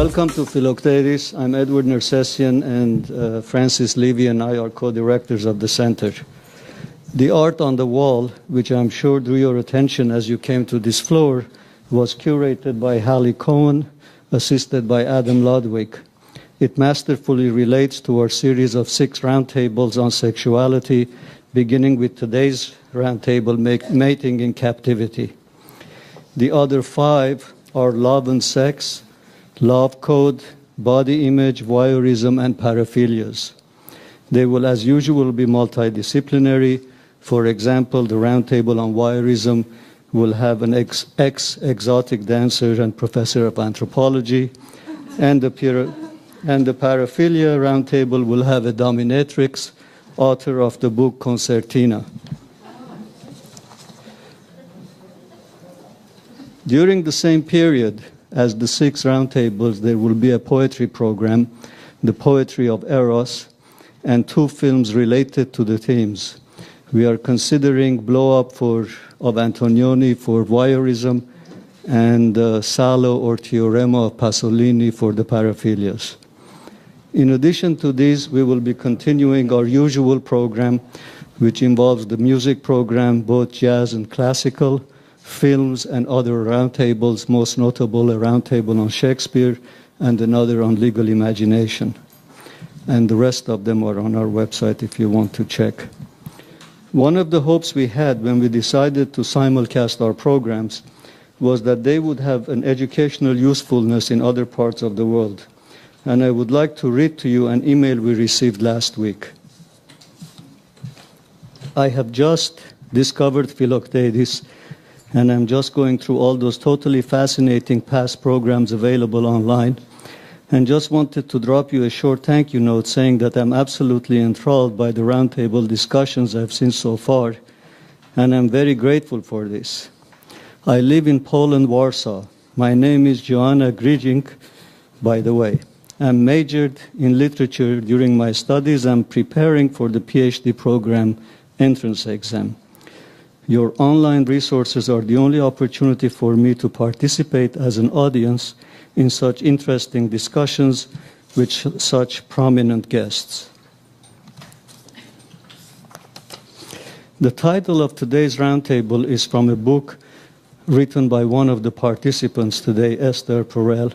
Welcome to Philoctetes. I'm Edward Nersessian, and Francis Levy and I are co-directors of the center. The art on the wall, which I'm sure drew your attention as you came to this floor, was curated by Hallie Cohen, assisted by Adam Ludwig. It masterfully relates to our series of 6 roundtables on sexuality, beginning with today's roundtable, Mating in Captivity. The other 5 are Love and Sex, Love Code, Body Image, Voyeurism, and Paraphilias. They will, as usual, be multidisciplinary. For example, the roundtable on voyeurism will have an ex-exotic dancer and professor of anthropology, and the paraphilia roundtable will have a dominatrix, author of the book Concertina. During the same period as the 6 roundtables, there will be a poetry program, The Poetry of Eros, and 2 films related to the themes. We are considering Blow Up of Antonioni for voyeurism and Salo or Teorema of Pasolini for the paraphilias. In addition to these, we will be continuing our usual program, which involves the music program, both jazz and classical, films and other roundtables, most notable a roundtable on Shakespeare and another on legal imagination. And the rest of them are on our website if you want to check. One of the hopes we had when we decided to simulcast our programs was that they would have an educational usefulness in other parts of the world. And I would like to read to you an email we received last week. I have just discovered Philoctetes, and I'm just going through all those totally fascinating past programs available online, and just wanted to drop you a short thank you note saying that I'm absolutely enthralled by the roundtable discussions I've seen so far, and I'm very grateful for this. I live in Poland, Warsaw. My name is Joanna Grijink, by the way. I'm majored in literature during my studies. I'm preparing for the PhD program entrance exam. Your online resources are the only opportunity for me to participate as an audience in such interesting discussions with such prominent guests. The title of today's roundtable is from a book written by one of the participants today, Esther Perel,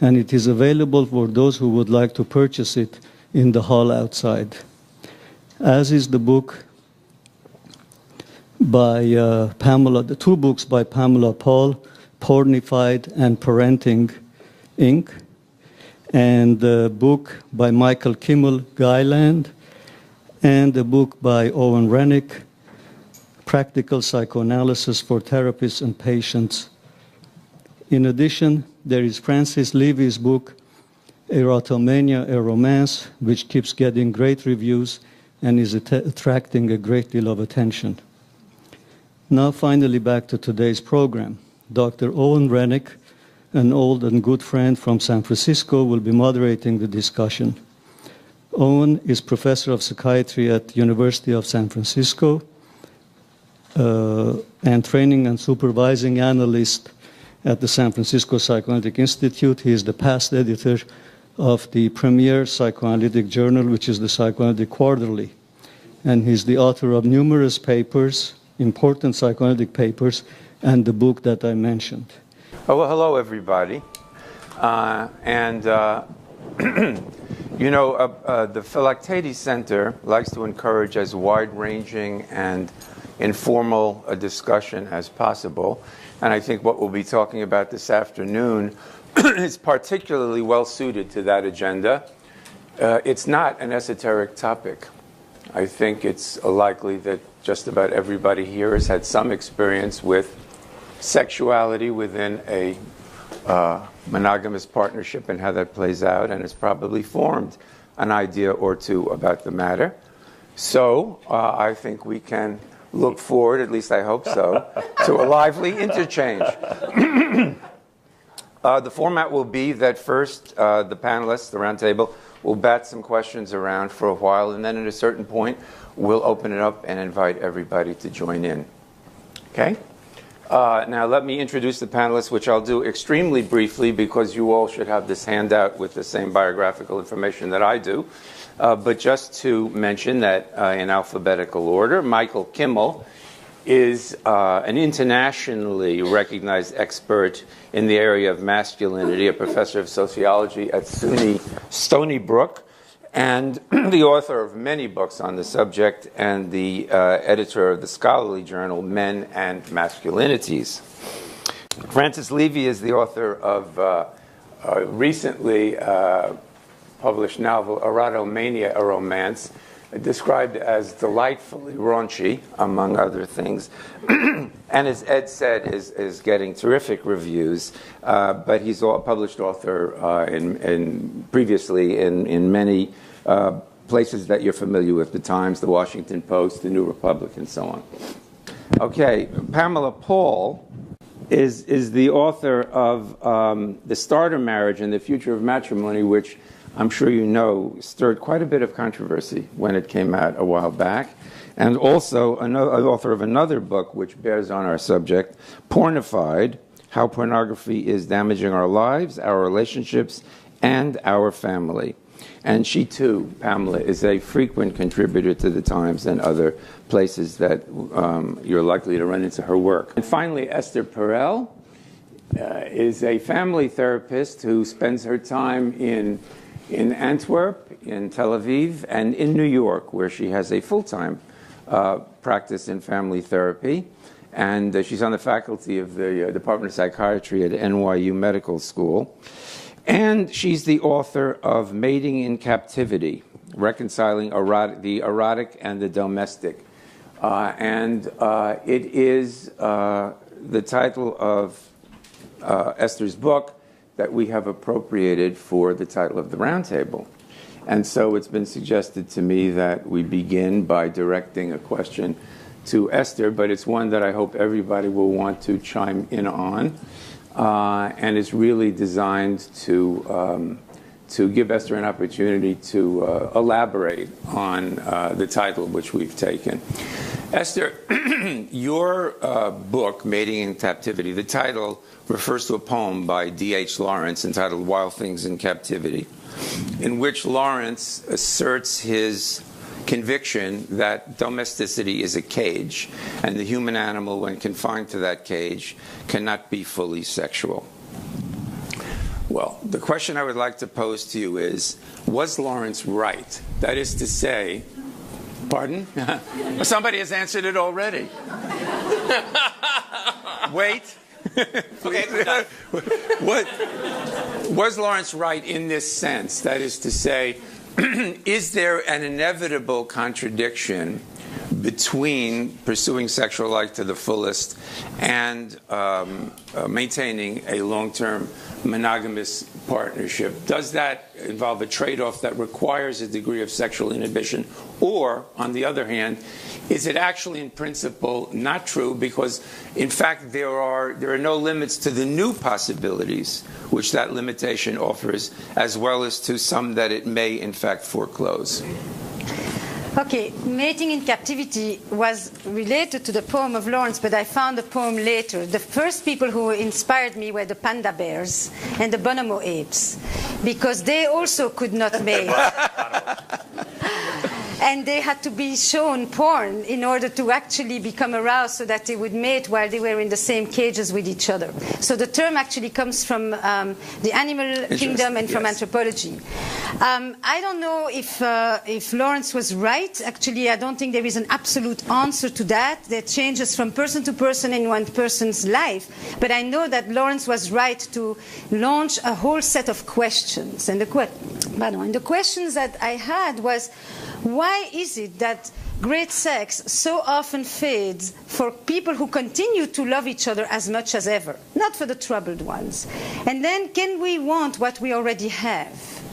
and it is available for those who would like to purchase it in the hall outside. As is the book by the 2 books by Pamela Paul, Pornified and Parenting, Inc., and the book by Michael Kimmel, Guyland, and the book by Owen Rennick, Practical Psychoanalysis for Therapists and Patients. In addition, there is Francis Levy's book, Erotomania, a Romance, which keeps getting great reviews and is attracting a great deal of attention. Now, finally, back to today's program. Dr. Owen Rennick, an old and good friend from San Francisco, will be moderating the discussion. Owen is professor of psychiatry at the University of San Francisco and training and supervising analyst at the San Francisco Psychoanalytic Institute. He is the past editor of the premier psychoanalytic journal, which is the Psychoanalytic Quarterly. And he's the author of numerous papers, important psychoanalytic papers, and the book that I mentioned. Oh, well, hello, everybody. The Philoctetes Center likes to encourage as wide-ranging and informal a discussion as possible. And I think what we'll be talking about this afternoon is particularly well-suited to that agenda. It's not an esoteric topic. I think it's likely that just about everybody here has had some experience with sexuality within a monogamous partnership and how that plays out, and has probably formed an idea or two about the matter. So I think we can look forward, at least I hope so, to a lively interchange. The format will be that first the panelists, the roundtable, will bat some questions around for a while, and then at a certain point we'll open it up and invite everybody to join in. Okay? Now, let me introduce the panelists, which I'll do extremely briefly because you all should have this handout with the same biographical information that I do. But just to mention that in alphabetical order, Michael Kimmel is an internationally recognized expert in the area of masculinity, a professor of sociology at SUNY Stony Brook, and the author of many books on the subject, and the editor of the scholarly journal Men and Masculinities. Francis Levy is the author of a recently published novel, Erotomania, a Romance, described as delightfully raunchy, among other things. And as Ed said, is getting terrific reviews. But he's a published author previously in many places that you're familiar with, the Times, the Washington Post, the New Republic, and so on. Okay, Pamela Paul is the author of The Starter Marriage and the Future of Matrimony, which I'm sure you know stirred quite a bit of controversy when it came out a while back. And also author of another book which bears on our subject, Pornified, How Pornography is Damaging Our Lives, Our Relationships, and Our Family. And she too, Pamela, is a frequent contributor to the Times and other places that you're likely to run into her work. And finally, Esther Perel is a family therapist who spends her time in Antwerp, in Tel Aviv, and in New York, where she has a full-time practice in family therapy. And she's on the faculty of the Department of Psychiatry at NYU Medical School. And she's the author of Mating in Captivity, Reconciling the Erotic and the Domestic. It is the title of Esther's book that we have appropriated for the title of the roundtable. And so it's been suggested to me that we begin by directing a question to Esther, but it's one that I hope everybody will want to chime in on. And it's really designed to give Esther an opportunity to elaborate on the title which we've taken. Esther, your book, Mating in Captivity, the title refers to a poem by D.H. Lawrence entitled Wild Things in Captivity, in which Lawrence asserts his conviction that domesticity is a cage, and the human animal, when confined to that cage, cannot be fully sexual. Well, the question I would like to pose to you is, was Lawrence right? That is to say, pardon? Somebody has answered it already. Wait. Okay. What was Lawrence right in this sense? That is to say, is there an inevitable contradiction between pursuing sexual life to the fullest and maintaining a long-term monogamous partnership? Does that involve a trade-off that requires a degree of sexual inhibition? Or, on the other hand, is it actually in principle not true because, in fact, there are no limits to the new possibilities which that limitation offers, as well as to some that it may, in fact, foreclose? Okay, Mating in Captivity was related to the poem of Lawrence, but I found the poem later. The first people who inspired me were the panda bears and the bonobo apes, because they also could not mate. And they had to be shown porn in order to actually become aroused so that they would mate while they were in the same cages with each other. So the term actually comes from the animal kingdom and from anthropology. I don't know if Lawrence was right. Actually, I don't think there is an absolute answer to that. That changes from person to person in one person's life. But I know that Lawrence was right to launch a whole set of questions. And the questions that I had was, why is it that great sex so often fades for people who continue to love each other as much as ever, not for the troubled ones? And then, can we want what we already have?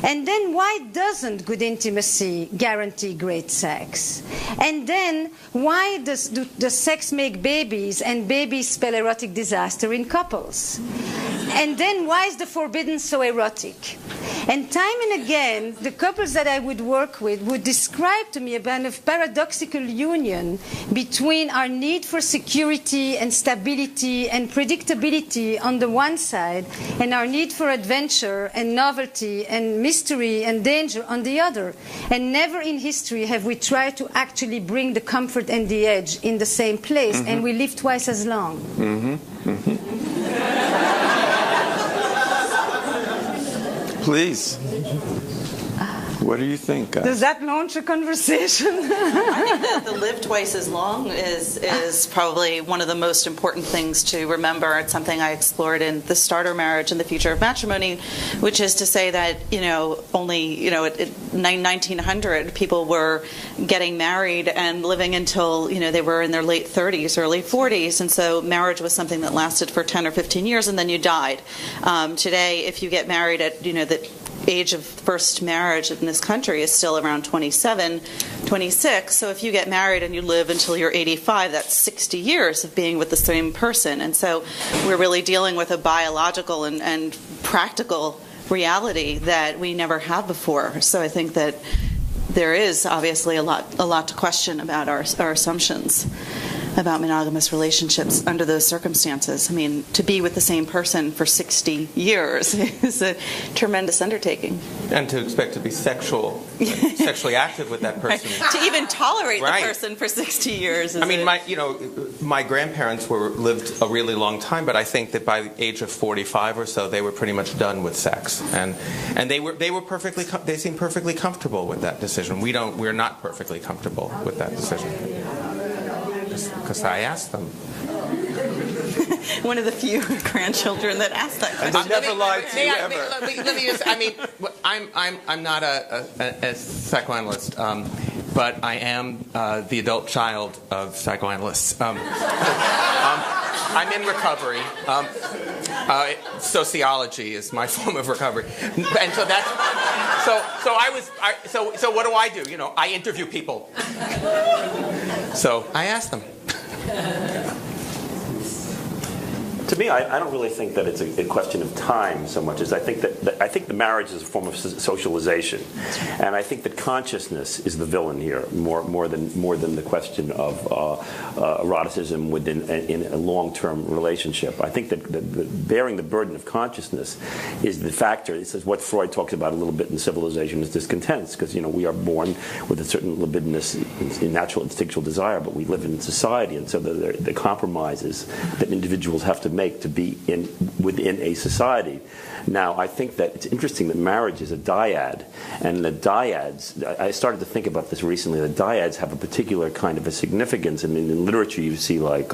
And then, why doesn't good intimacy guarantee great sex? And then, why does sex make babies and babies spell erotic disaster in couples? And then, why is the forbidden so erotic? And time and again, the couples that I would work with would describe to me a kind of paradoxical union between our need for security and stability and predictability on the one side, and our need for adventure and novelty and mystery and danger on the other. And never in history have we tried to actually bring the comfort and the edge in the same place, and we live twice as long. Please. What do you think, guys? Does that launch a conversation? I think that the live twice as long is probably one of the most important things to remember. It's something I explored in The Starter Marriage and the Future of Matrimony, which is to say that, only, at 1900, people were getting married and living until, they were in their late 30s, early 40s. And so marriage was something that lasted for 10 or 15 years, and then you died. Today, if you get married at, the age of first marriage in this country is still around 27, 26. So if you get married and you live until you're 85, that's 60 years of being with the same person. And so we're really dealing with a biological and practical reality that we never had before. So I think that there is obviously a lot to question about our assumptions about monogamous relationships under those circumstances. I mean, to be with the same person for 60 years is a tremendous undertaking. And to expect to be sexually active with that person. Right. To even tolerate Right. the person for 60 years. Is my grandparents lived a really long time, but I think that by the age of 45 or so, they were pretty much done with sex, and they seemed perfectly comfortable with that decision. We're not perfectly comfortable with that decision. Because I asked them. one of the few grandchildren that asked that question. And they never lied to you ever. Let me just, I'm not a psychoanalyst, but I am the adult child of psychoanalysts. I'm in recovery. Sociology is my form of recovery, and so that's so what do I do? I interview people. So I asked them. To me, I don't really think that it's a question of time so much as I think that the marriage is a form of socialization, and I think that consciousness is the villain here more than the question of eroticism in a long-term relationship. I think that bearing the burden of consciousness is the factor. This is what Freud talks about a little bit in Civilization as Discontents, because we are born with a certain libidinous, natural instinctual desire, but we live in society, and so the compromises that individuals have to make to be within a society. Now, I think that it's interesting that marriage is a dyad, and the dyads, I started to think about this recently, the dyads have a particular kind of a significance. I mean, in literature you see like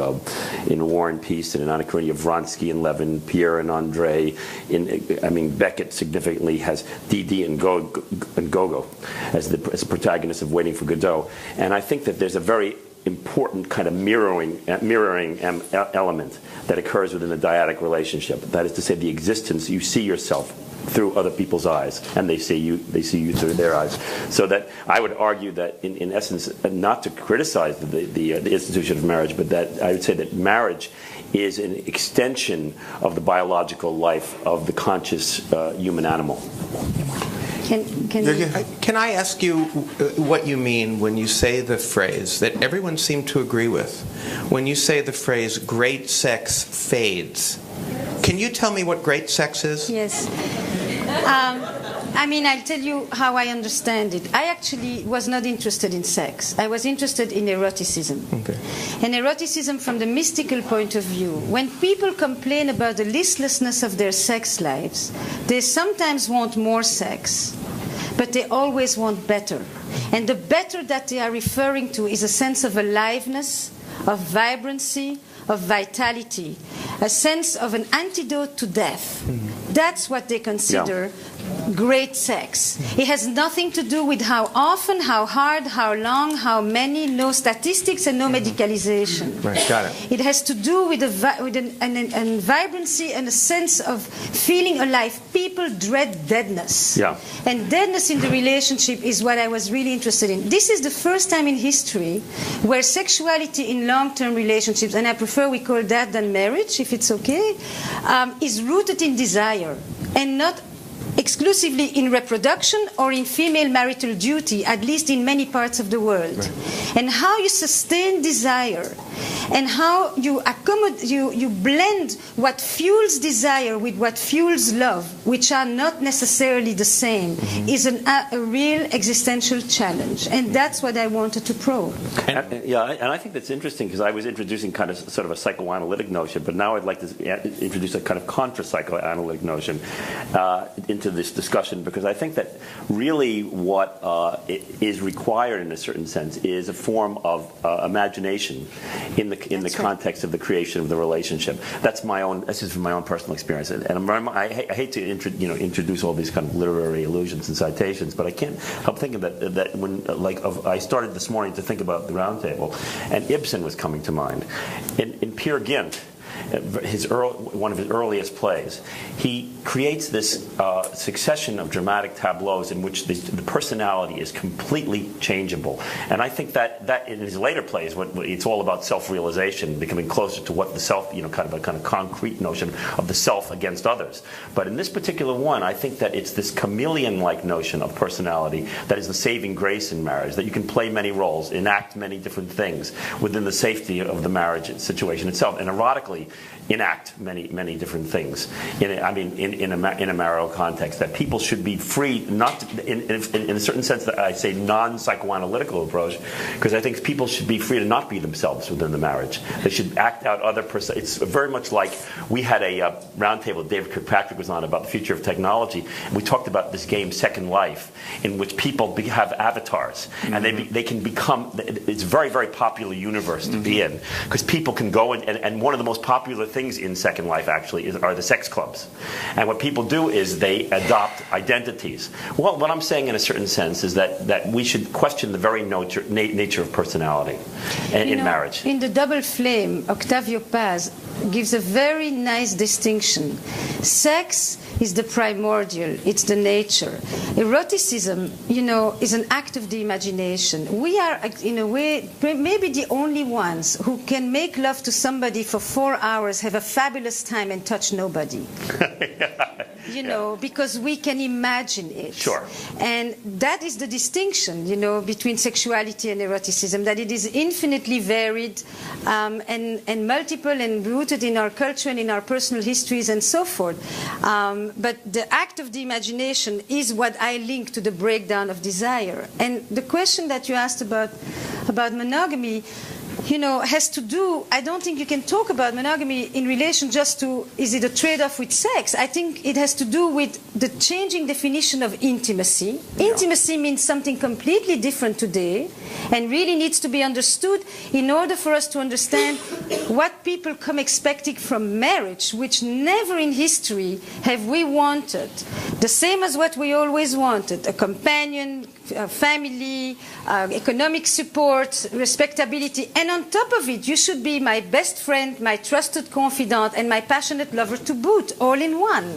in War and Peace and in Anna Karenina, Vronsky and Levin, Pierre and Andre, Beckett significantly has Didi and Gogo as the protagonist of Waiting for Godot. And I think that there's a very important kind of mirroring element that occurs within a dyadic relationship. That is to say, the existence, you see yourself through other people's eyes, and they see you through their eyes. So that I would argue that, in essence, not to criticize the institution of marriage, but that I would say that marriage is an extension of the biological life of the conscious human animal. Can I ask you what you mean when you say the phrase that everyone seemed to agree with? When you say the phrase, great sex fades. Can you tell me what great sex is? Yes. I'll tell you how I understand it. I actually was not interested in sex. I was interested in eroticism. Okay. And eroticism from the mystical point of view. When people complain about the listlessness of their sex lives, they sometimes want more sex, but they always want better. And the better that they are referring to is a sense of aliveness, of vibrancy, of vitality, a sense of an antidote to death. Mm-hmm. That's what they consider great sex. It has nothing to do with how often, how hard, how long, how many, no statistics and no medicalization. Right, got it. It has to do with a vibrancy and a sense of feeling alive. People dread deadness. Yeah. And deadness in the relationship is what I was really interested in. This is the first time in history where sexuality in long-term relationships, and I prefer we call that than marriage, if it's okay, is rooted in desire and not exclusively in reproduction or in female marital duty, at least in many parts of the world. Right. And how you sustain desire and how you you blend what fuels desire with what fuels love, which are not necessarily the same, is a real existential challenge. And that's what I wanted to probe. And I think that's interesting, because I was introducing kind of sort of a psychoanalytic notion, but now I'd like to introduce a kind of contra-psychoanalytic notion into this discussion, because I think that really what is required in a certain sense is a form of imagination in the context of the creation of the relationship. This is from my own personal experience, and I hate to introduce all these kind of literary allusions and citations, but I can't help thinking that when I started this morning to think about the Round Table, and Ibsen was coming to mind. In Peer Gynt, one of his earliest plays, he creates this succession of dramatic tableaus in which the personality is completely changeable. And I think that in his later plays, it's all about self-realization, becoming closer to what the self, kind of concrete notion of the self against others. But in this particular one, I think that it's this chameleon-like notion of personality that is the saving grace in marriage, that you can play many roles, enact many different things within the safety of the marriage situation itself, and erotically enact many different things in a marital context, that people should be free, not in a certain sense that I say non-psychoanalytical approach, because I think people should be free to not be themselves within the marriage. They should act out other it's very much like we had a round table David Kirkpatrick was on about the future of technology, and we talked about this game Second Life, in which people have avatars, and they can become, it's a very, very popular universe to be in, because people can go and one of the most popular things in Second Life actually are the sex clubs. And what people do is they adopt identities. Well, what I'm saying in a certain sense is that we should question the very nature of personality in marriage. In The Double Flame, Octavio Paz gives a very nice distinction. Sex is the primordial, it's the nature. Eroticism, is an act of the imagination. We are, in a way, maybe the only ones who can make love to somebody for 4 hours, have a fabulous time, and touch nobody. Because we can imagine it. Sure. And that is the distinction, between sexuality and eroticism, that it is infinitely varied and multiple and rooted in our culture and in our personal histories and so forth. But the act of the imagination is what I link to the breakdown of desire. And the question that you asked about monogamy, has to do, I don't think you can talk about monogamy in relation just to, is it a trade-off with sex? I think it has to do with the changing definition of intimacy. Yeah. Intimacy means something completely different today, and really needs to be understood in order for us to understand what people come expecting from marriage, which never in history have we wanted the same as what we always wanted: a companion, a family, economic support, respectability, and on top of it, you should be my best friend, my trusted confidant, and my passionate lover to boot, all in one.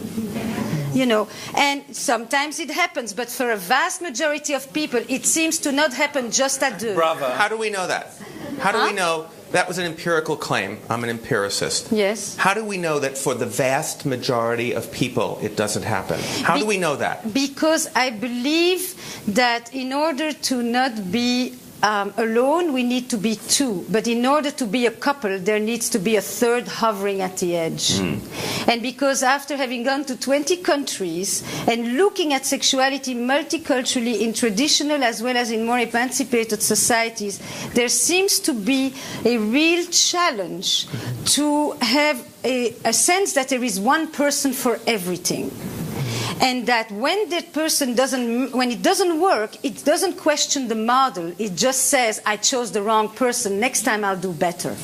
And sometimes it happens, but for a vast majority of people, it seems to not happen just at deux. Bravo. How do we know that? How do we know? That was an empirical claim. I'm an empiricist. Yes. How do we know that for the vast majority of people it doesn't happen? How do we know that? Because I believe that in order to not be alone, we need to be two. But in order to be a couple, there needs to be a third hovering at the edge. And because after having gone to 20 countries and looking at sexuality multiculturally in traditional as well as in more emancipated societies, there seems to be a real challenge to have a sense that there is one person for everything. And that when that person when it doesn't work, it doesn't question the model. It just says, I chose the wrong person. Next time I'll do better.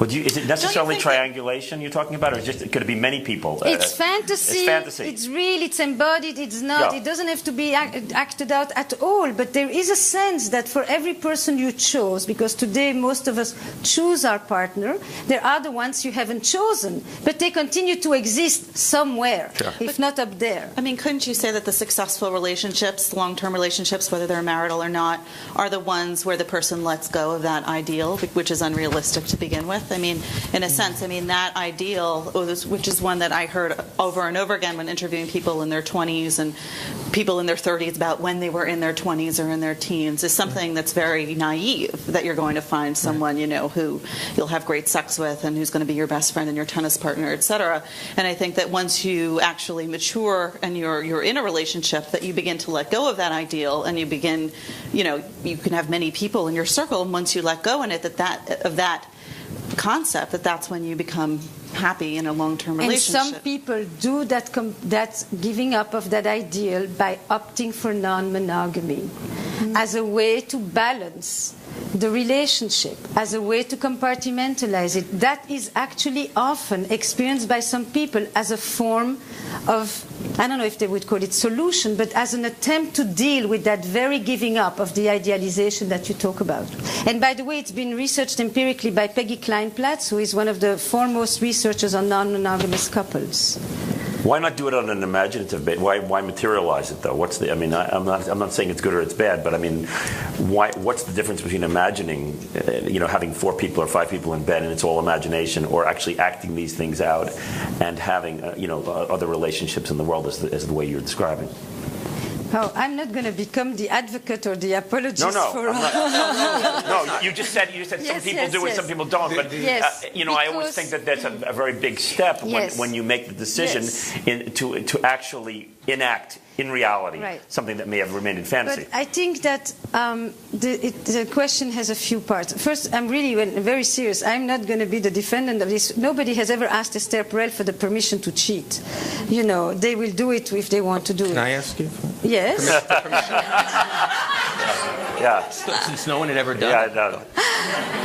Is it necessarily triangulation you're talking about, or could it be many people? It's fantasy. It's fantasy. It's embodied. It's not. Yeah. It doesn't have to be acted out at all. But there is a sense that for every person you chose, because today most of us choose our partner, there are the ones you haven't chosen, but they continue to exist somewhere, if not up there. I mean, couldn't you say that the successful relationships, long-term relationships, whether they're marital or not, are the ones where the person lets go of that ideal, which is unrealistic to begin with? death. I mean, in a sense, I mean, that ideal, which is one that I heard over and over again when interviewing people in their 20s and people in their 30s about when they were in their 20s or in their teens, is something that's very naive, that you're going to find someone, you know, who you'll have great sex with and who's going to be your best friend and your tennis partner, etc. And I think that once you actually mature and you're in a relationship, that you begin to let go of that ideal, and you begin, you know, you can have many people in your circle, and once you let go in it, of that concept, that's when you become happy in a long-term relationship. And some people do that giving up of that ideal by opting for non-monogamy as a way to balance the relationship, as a way to compartmentalize it. That is actually often experienced by some people as a form of, I don't know if they would call it solution, but as an attempt to deal with that very giving up of the idealization that you talk about. And by the way, it's been researched empirically by Peggy Klein-Platz, who is one of the foremost researchers on non-monogamous couples. Why not do it on an imaginative basis? Why materialize it, though? What's the? I mean, I'm not saying it's good or it's bad, but I mean, what's the difference between imagining, you know, having 4 people or 5 people in bed and it's all imagination, or actually acting these things out and having, you know, other relationships in the world as the way you're describing? Oh, I'm not going to become the advocate or the apologist for... No, you just said yes, some people do it, some people don't. But, you know, I always think that that's a very big step when you make the decision to actually enact in reality something that may have remained in fantasy. But I think that the question has a few parts. First, I'm really very serious. I'm not going to be the defendant of this. Nobody has ever asked Esther Perel for the permission to cheat. You know, they will do it if they want to do it. Can I ask you? Yes. Permission? Yeah. Since no one had ever done it. No.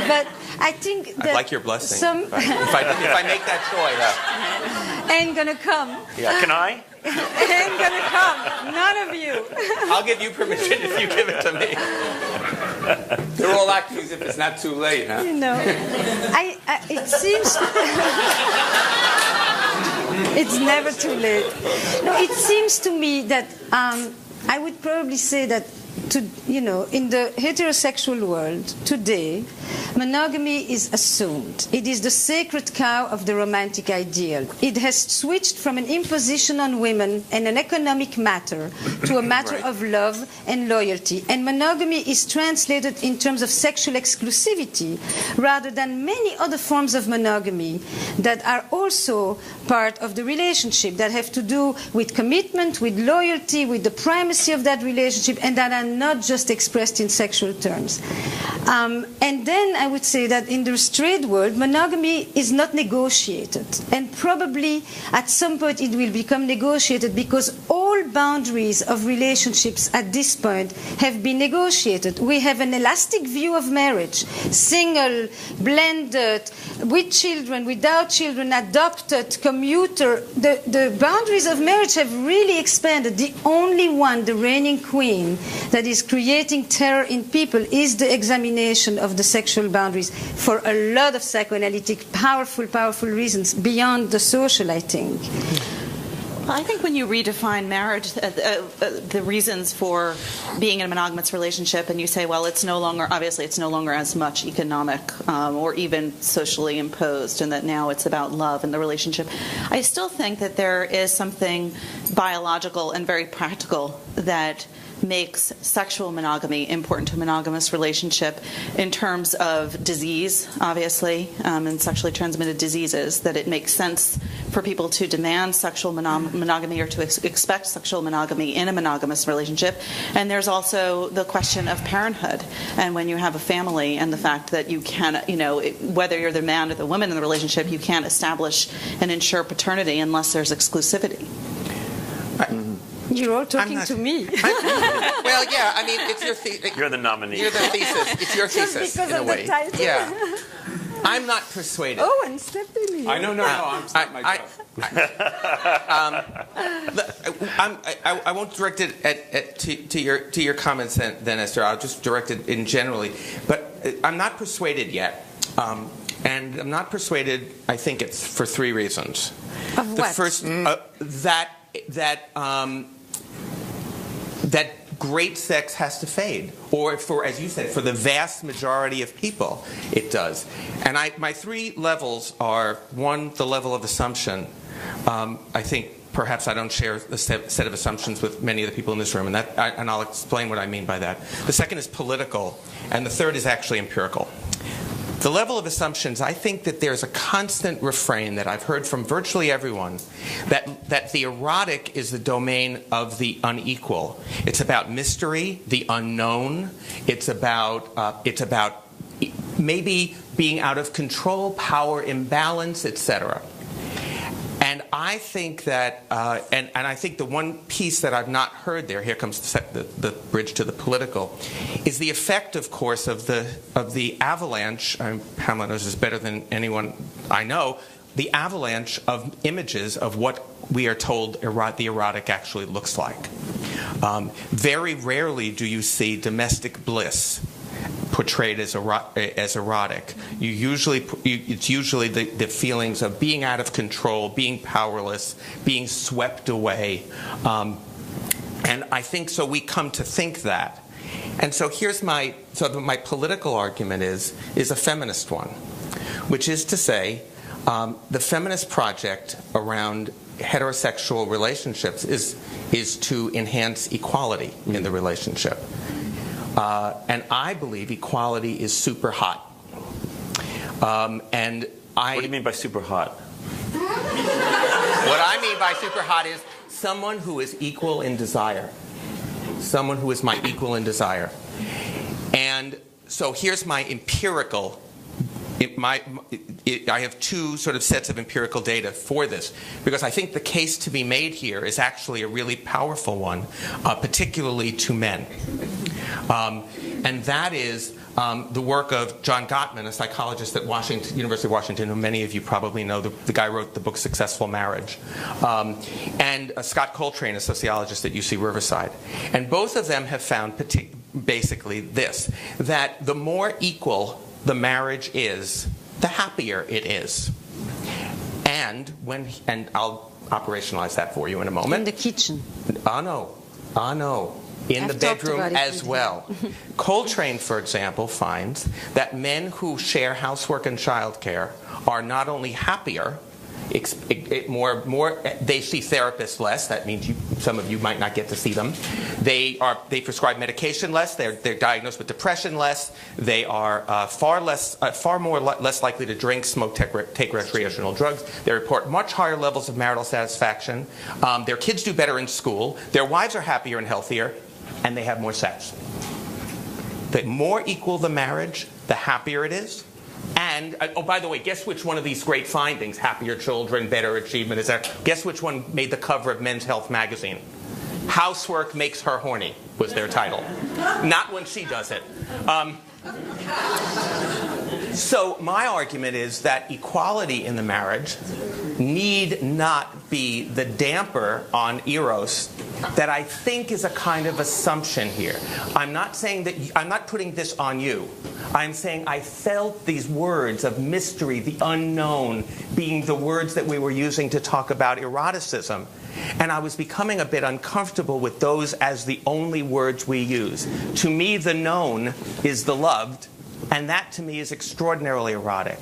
But I think that I'd like your blessing. If I make that choice. Ain't gonna come. Yeah. Can I? Ain't gonna come. None of you. I'll give you permission if you give it to me. They're all acting as if it's not too late, huh? You know, it seems... It's never too late. No, it seems to me that I would probably say that, in the heterosexual world today, monogamy is assumed. It is the sacred cow of the romantic ideal. It has switched from an imposition on women and an economic matter to a matter of love and loyalty. And monogamy is translated in terms of sexual exclusivity rather than many other forms of monogamy that are also part of the relationship, that have to do with commitment, with loyalty, with the primacy of that relationship, and that are not just expressed in sexual terms. And then I would say that in the straight world, monogamy is not negotiated. And probably at some point it will become negotiated, because all boundaries of relationships at this point have been negotiated. We have an elastic view of marriage: single, blended, with children, without children, adopted, commuter. The boundaries of marriage have really expanded. The only one, the reigning queen, that is creating terror in people is the examination of the sexual boundaries, for a lot of psychoanalytic, powerful reasons beyond the social, I think. Well, I think when you redefine marriage, the reasons for being in a monogamous relationship, and you say, well, it's no longer as much economic or even socially imposed, and that now it's about love and the relationship. I still think that there is something biological and very practical that makes sexual monogamy important to a monogamous relationship in terms of disease, obviously, and sexually transmitted diseases, that it makes sense for people to demand sexual monogamy or to expect sexual monogamy in a monogamous relationship. And there's also the question of parenthood, and when you have a family, and the fact that you can, whether you're the man or the woman in the relationship, you can't establish and ensure paternity unless there's exclusivity. You're all talking to me. Well, yeah, I mean, it's your thesis. You're the nominee. You're the thesis. It's your Just thesis, because in a of way. the title. Yeah. I'm not persuaded. Oh, and Stephanie. I know, no, I'm not my job. I won't direct it to your comments then, Esther. I'll just direct it in generally. But I'm not persuaded yet. And I'm not persuaded, I think it's for 3 reasons. Of what? The first, that great sex has to fade. Or for, as you said, for the vast majority of people, it does. And my 3 levels are, 1, the level of assumption. I think perhaps I don't share a set of assumptions with many of the people in this room, and I'll explain what I mean by that. The second is political, and the third is actually empirical. The level of assumptions, I think that there's a constant refrain that I've heard from virtually everyone that the erotic is the domain of the unequal. It's about mystery, the unknown. It's about maybe being out of control, power imbalance, etc. And I think that, and I think the one piece that I've not heard there, here comes the bridge to the political, is the effect, of course, of the avalanche. Pamela knows this better than anyone I know. The avalanche of images of what we are told the erotic actually looks like. Very rarely do you see domestic bliss portrayed as erotic. It's usually the feelings of being out of control, being powerless, being swept away. And I think so we come to think that. And so here's my political argument is a feminist one, which is to say the feminist project around heterosexual relationships is to enhance equality in the relationship. And I believe equality is super hot. What do you mean by super hot? What I mean by super hot is someone who is equal in desire. Someone who is my equal in desire. And so here's my empirical. I have 2 sort of sets of empirical data for this, because I think the case to be made here is actually a really powerful one, particularly to men. And that is the work of John Gottman, a psychologist at University of Washington, who many of you probably know. The guy wrote the book Successful Marriage. And Scott Coltrane, a sociologist at UC Riverside. And both of them have found basically this, that the more equal the marriage is, the happier it is. And I'll operationalize that for you in a moment. In the kitchen. Oh no. In the bedroom as well. Coltrane, for example, finds that men who share housework and childcare are not only happier, more they see therapists less. That means some of you might not get to see them. They prescribe medication less. They're diagnosed with depression less. They are far less likely to drink, smoke, take recreational drugs. They report much higher levels of marital satisfaction. Their kids do better in school. Their wives are happier and healthier, and they have more sex. The more equal the marriage, the happier it is. And, by the way, guess which one of these great findings, happier children, better achievement, etc., guess which one made the cover of Men's Health magazine? Housework Makes Her Horny was their title. Not when she does it. So my argument is that equality in the marriage need not be the damper on eros that I think is a kind of assumption here. I'm not saying that I'm not putting this on you. I'm saying I felt these words of mystery, the unknown, being the words that we were using to talk about eroticism. And I was becoming a bit uncomfortable with those as the only words we use. To me, the known is the loved, and that to me is extraordinarily erotic.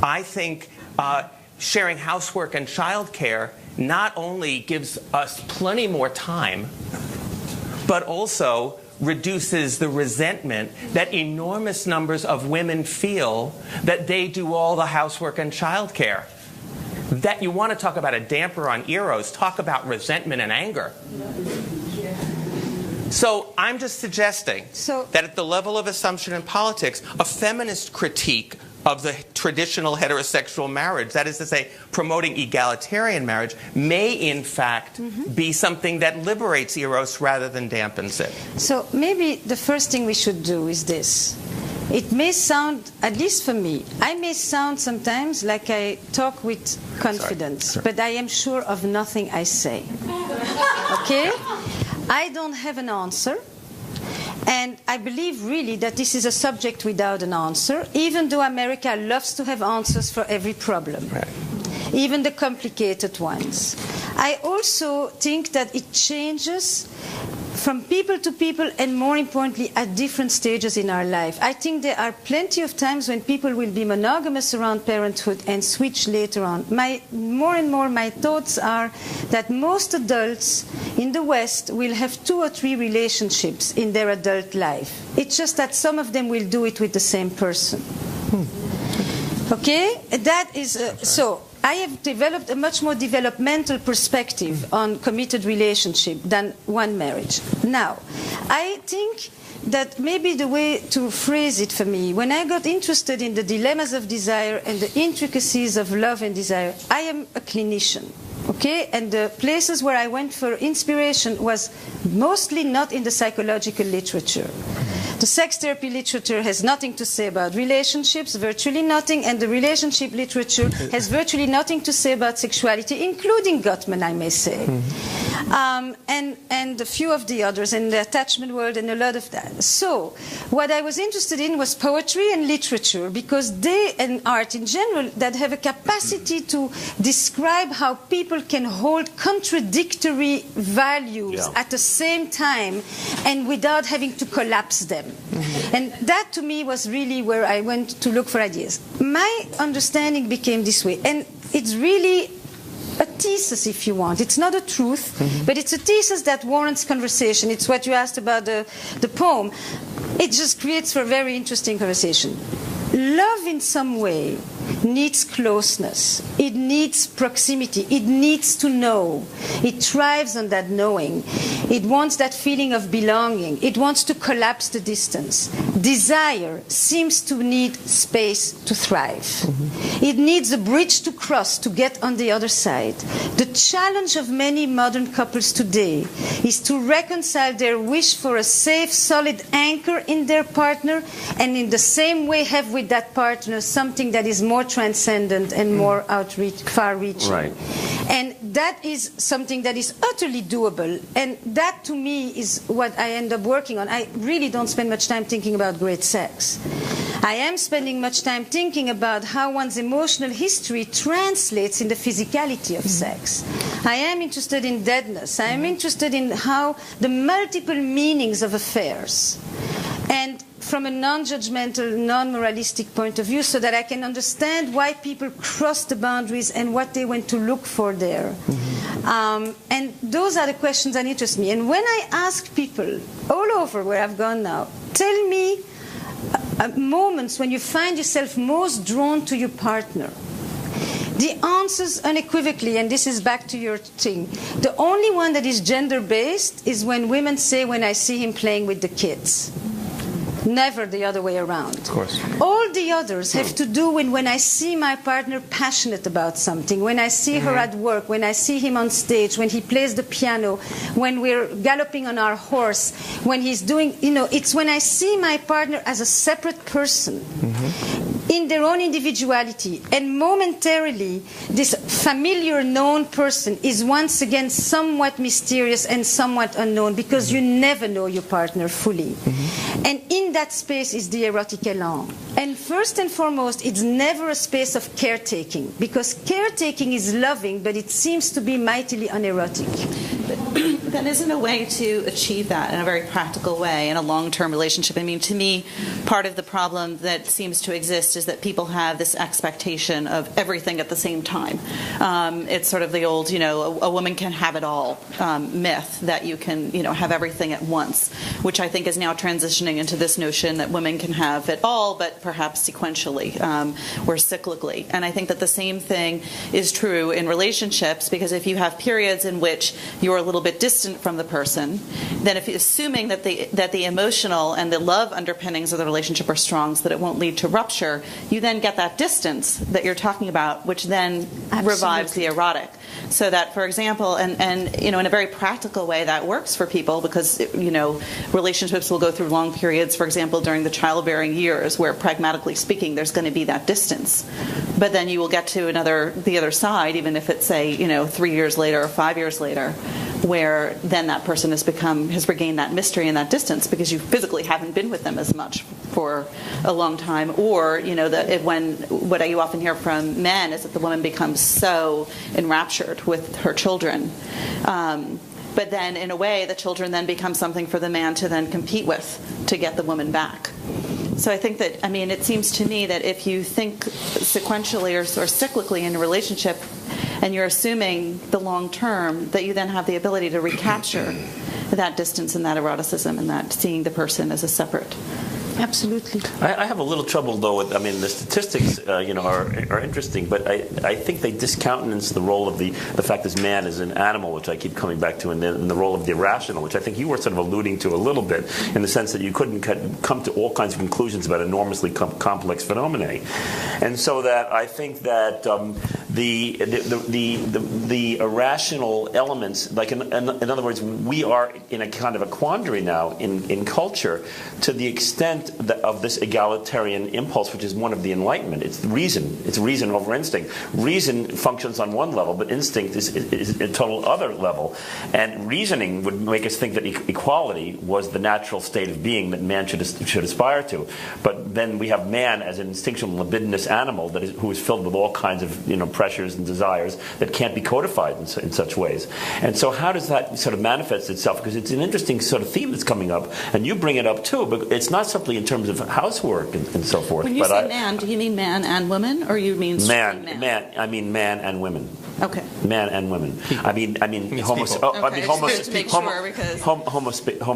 I think sharing housework and childcare not only gives us plenty more time, but also reduces the resentment that enormous numbers of women feel that they do all the housework and childcare. That you want to talk about a damper on eros, talk about resentment and anger. So I'm just suggesting that at the level of assumption in politics, a feminist critique of the traditional heterosexual marriage, that is to say, promoting egalitarian marriage, may in fact be something that liberates eros rather than dampens it. So maybe the first thing we should do is this. It may sound, at least for me, I may sound sometimes like I talk with confidence, but I am sure of nothing I say. Okay? I don't have an answer. And I believe really that this is a subject without an answer, even though America loves to have answers for every problem, even the complicated ones. I also think that it changes from people to people, and more importantly, at different stages in our life. I think there are plenty of times when people will be monogamous around parenthood and switch later on. More and more, my thoughts are that most adults in the West will have 2 or 3 relationships in their adult life. It's just that some of them will do it with the same person. Okay? That is so. I have developed a much more developmental perspective on committed relationship than one marriage. Now, I think that maybe the way to phrase it for me, when I got interested in the dilemmas of desire and the intricacies of love and desire, I am a clinician. Okay, and the places where I went for inspiration was mostly not in the psychological literature. The sex therapy literature has nothing to say about relationships, virtually nothing, and the relationship literature has virtually nothing to say about sexuality, including Gottman, I may say. And a few of the others in the attachment world and a lot of that. So what I was interested in was poetry and literature, because they, and art in general, that have a capacity to describe how people can hold contradictory values at the same time and without having to collapse them. And that to me was really where I went to look for ideas. My understanding became this way, and it's really a thesis, if you want. It's not a truth, but it's a thesis that warrants conversation. It's what you asked about the poem. It just creates for a very interesting conversation. Love in some way needs closeness. It needs proximity. It needs to know. It thrives on that knowing. It wants that feeling of belonging. It wants to collapse the distance. Desire seems to need space to thrive. It needs a bridge to cross to get on the other side. The challenge of many modern couples today is to reconcile their wish for a safe, solid anchor in their partner, and in the same way have with that partner something that is more transcendent and more far-reaching. Right. And that is something that is utterly doable. And that, to me, is what I end up working on. I really don't spend much time thinking about great sex. I am spending much time thinking about how one's emotional history translates in the physicality of sex. I am interested in deadness. I am interested in how the multiple meanings of affairs, and from a non-judgmental, non-moralistic point of view, so that I can understand why people cross the boundaries and what they went to look for there. And those are the questions that interest me. And when I ask people all over where I've gone now, tell me moments when you find yourself most drawn to your partner, the answers unequivocally, and this is back to your thing, the only one that is gender-based is when women say, when I see him playing with the kids. Never the other way around. Of course. All the others have to do with when I see my partner passionate about something, when I see her at work, when I see him on stage, when he plays the piano, when we're galloping on our horse, when he's doing, it's when I see my partner as a separate person. In their own individuality, and momentarily this familiar known person is once again somewhat mysterious and somewhat unknown, because you never know your partner fully. And in that space is the erotic elan. And first and foremost, it's never a space of caretaking, because caretaking is loving, but it seems to be mightily unerotic. That isn't a way to achieve that in a very practical way in a long-term relationship. I mean, to me, part of the problem that seems to exist is that people have this expectation of everything at the same time. It's sort of the old, a woman can have it all myth, that you can, have everything at once, which I think is now transitioning into this notion that women can have it all, but perhaps sequentially or cyclically. And I think that the same thing is true in relationships, because if you have periods in which you're a little bit distant from the person, then if you're assuming that the emotional and the love underpinnings of the relationship are strong, so that it won't lead to rupture, you then get that distance that you're talking about, which then revives the erotic. So that, for example, and in a very practical way, that works for people, because relationships will go through long periods, for example, during the childbearing years, where pragmatically speaking, there's going to be that distance. But then you will get to the other side, even if it's, say, 3 years later or 5 years later, where then that person has regained that mystery and that distance, because you physically haven't been with them as much for a long time. Or what you often hear from men is that the woman becomes so enraptured with her children But then, in a way, the children then become something for the man to then compete with to get the woman back. So I think that, I mean, it seems to me that if you think sequentially or cyclically in a relationship and you're assuming the long term, that you then have the ability to recapture that distance and that eroticism and that seeing the person as a separate. Absolutely. I have a little trouble, though, with, I mean, the statistics, are interesting, but I think they discountenance the role of the fact that man is an animal, which I keep coming back to, and the role of the irrational, which I think you were sort of alluding to a little bit, in the sense that you couldn't come to all kinds of conclusions about enormously complex phenomena. And so that I think that the irrational elements, like in other words, we are in a kind of a quandary now in culture to the extent of this egalitarian impulse, which is one of the Enlightenment. It's reason. It's reason over instinct. Reason functions on one level, but instinct is a total other level. And reasoning would make us think that equality was the natural state of being that man should aspire to. But then we have man as an instinctual, libidinous animal who is filled with all kinds of pressures and desires that can't be codified in such ways. And so how does that sort of manifest itself? Because it's an interesting sort of theme that's coming up, and you bring it up too, but it's not simply in terms of housework and so forth. When you say man, do you mean man and woman, or you mean man? I mean man and women. Okay. Man and women. I mean homo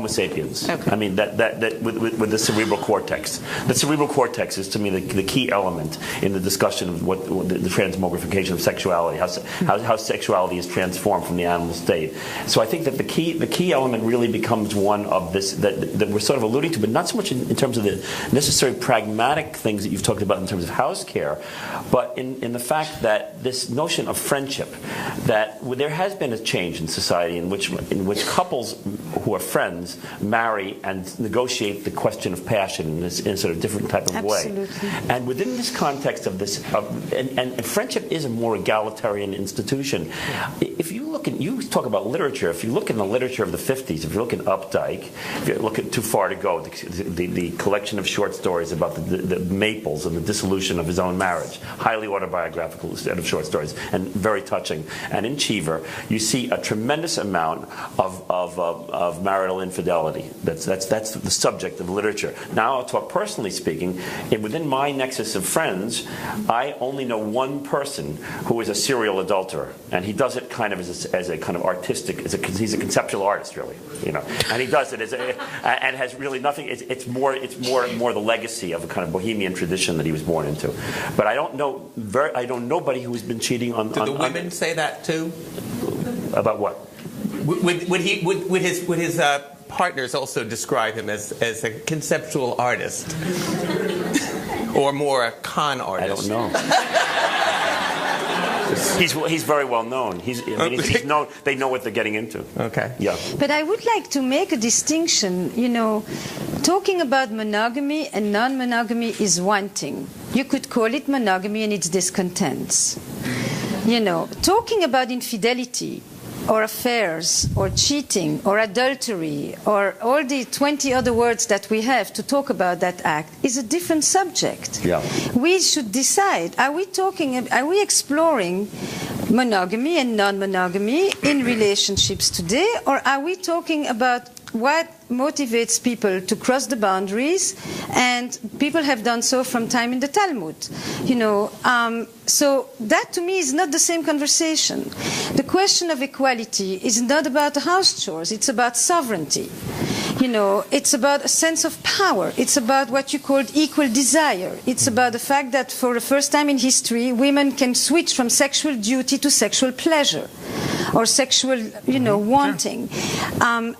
sapiens. Okay. I mean that with the cerebral cortex. The cerebral cortex is to me the key element in the discussion of what the transmogrification of sexuality, how sexuality is transformed from the animal state. So I think that the key element really becomes one of this that we're sort of alluding to, but not so much in terms of the necessary pragmatic things that you've talked about in terms of house care, but in the fact that this notion of friendship, that there has been a change in society in which couples who are friends marry and negotiate the question of passion in a sort of different type of Absolutely. way. And within this context of this, and friendship is a more egalitarian institution. If you look you talk about literature. If you look in the literature of the 50s, if you look in Updike, if you look at Too Far to Go, the collection of short stories about the Maples and the dissolution of his own marriage, highly autobiographical set of short stories, and very touching. And in Cheever, you see a tremendous amount of marital infidelity. That's the subject of literature. Now I'll talk personally speaking. Within my nexus of friends, I only know one person who is a serial adulterer, and he does it kind of as a kind of artistic. He's a conceptual artist, really, and he does it and has really nothing. It's more the legacy of a kind of bohemian tradition that he was born into. But I don't know nobody who's been cheating on. Do the women say that too? About what? Would his partners also describe him as a conceptual artist, or more a con artist? I don't know. He's very well known. He's known. They know what they're getting into. Okay. Yeah. But I would like to make a distinction. Talking about monogamy and non-monogamy is one thing. You could call it monogamy and its discontents. Talking about infidelity or affairs or cheating or adultery or all the 20 other words that we have to talk about that act is a different subject. Yeah. We should decide, are we exploring monogamy and non-monogamy in relationships today, or are we talking about what motivates people to cross the boundaries, and people have done so from time in the Talmud. So that to me is not the same conversation. The question of equality is not about house chores, it's about sovereignty. It's about a sense of power. It's about what you called equal desire. It's about the fact that for the first time in history, women can switch from sexual duty to sexual pleasure or sexual, wanting.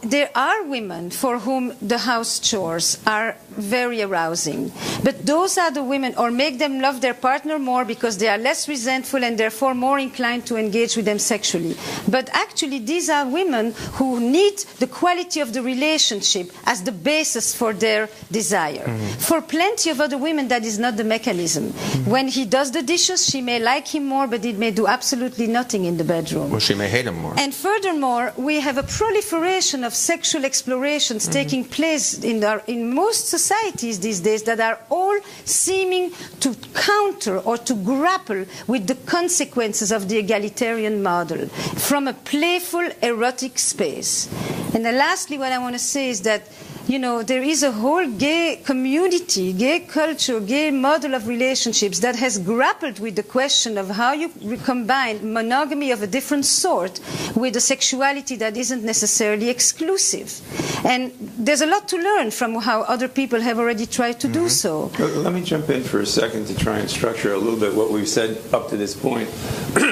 There are women for whom the house chores are very arousing. But those are the women, or make them love their partner more because they are less resentful and therefore more inclined to engage with them sexually. But actually, these are women who need the quality of the relationship as the basis for their desire. Mm-hmm. For plenty of other women, that is not the mechanism. Mm-hmm. When he does the dishes, she may like him more, but it may do absolutely nothing in the bedroom. she may hate him more. And furthermore, we have a proliferation of sexual explorations taking place in most societies these days that are all seeming to counter or to grapple with the consequences of the egalitarian model from a playful, erotic space. And then lastly, what I want to say is that there is a whole gay community, gay culture, gay model of relationships that has grappled with the question of how you combine monogamy of a different sort with a sexuality that isn't necessarily exclusive. And there's a lot to learn from how other people have already tried to do so. Let me jump in for a second to try and structure a little bit what we've said up to this point,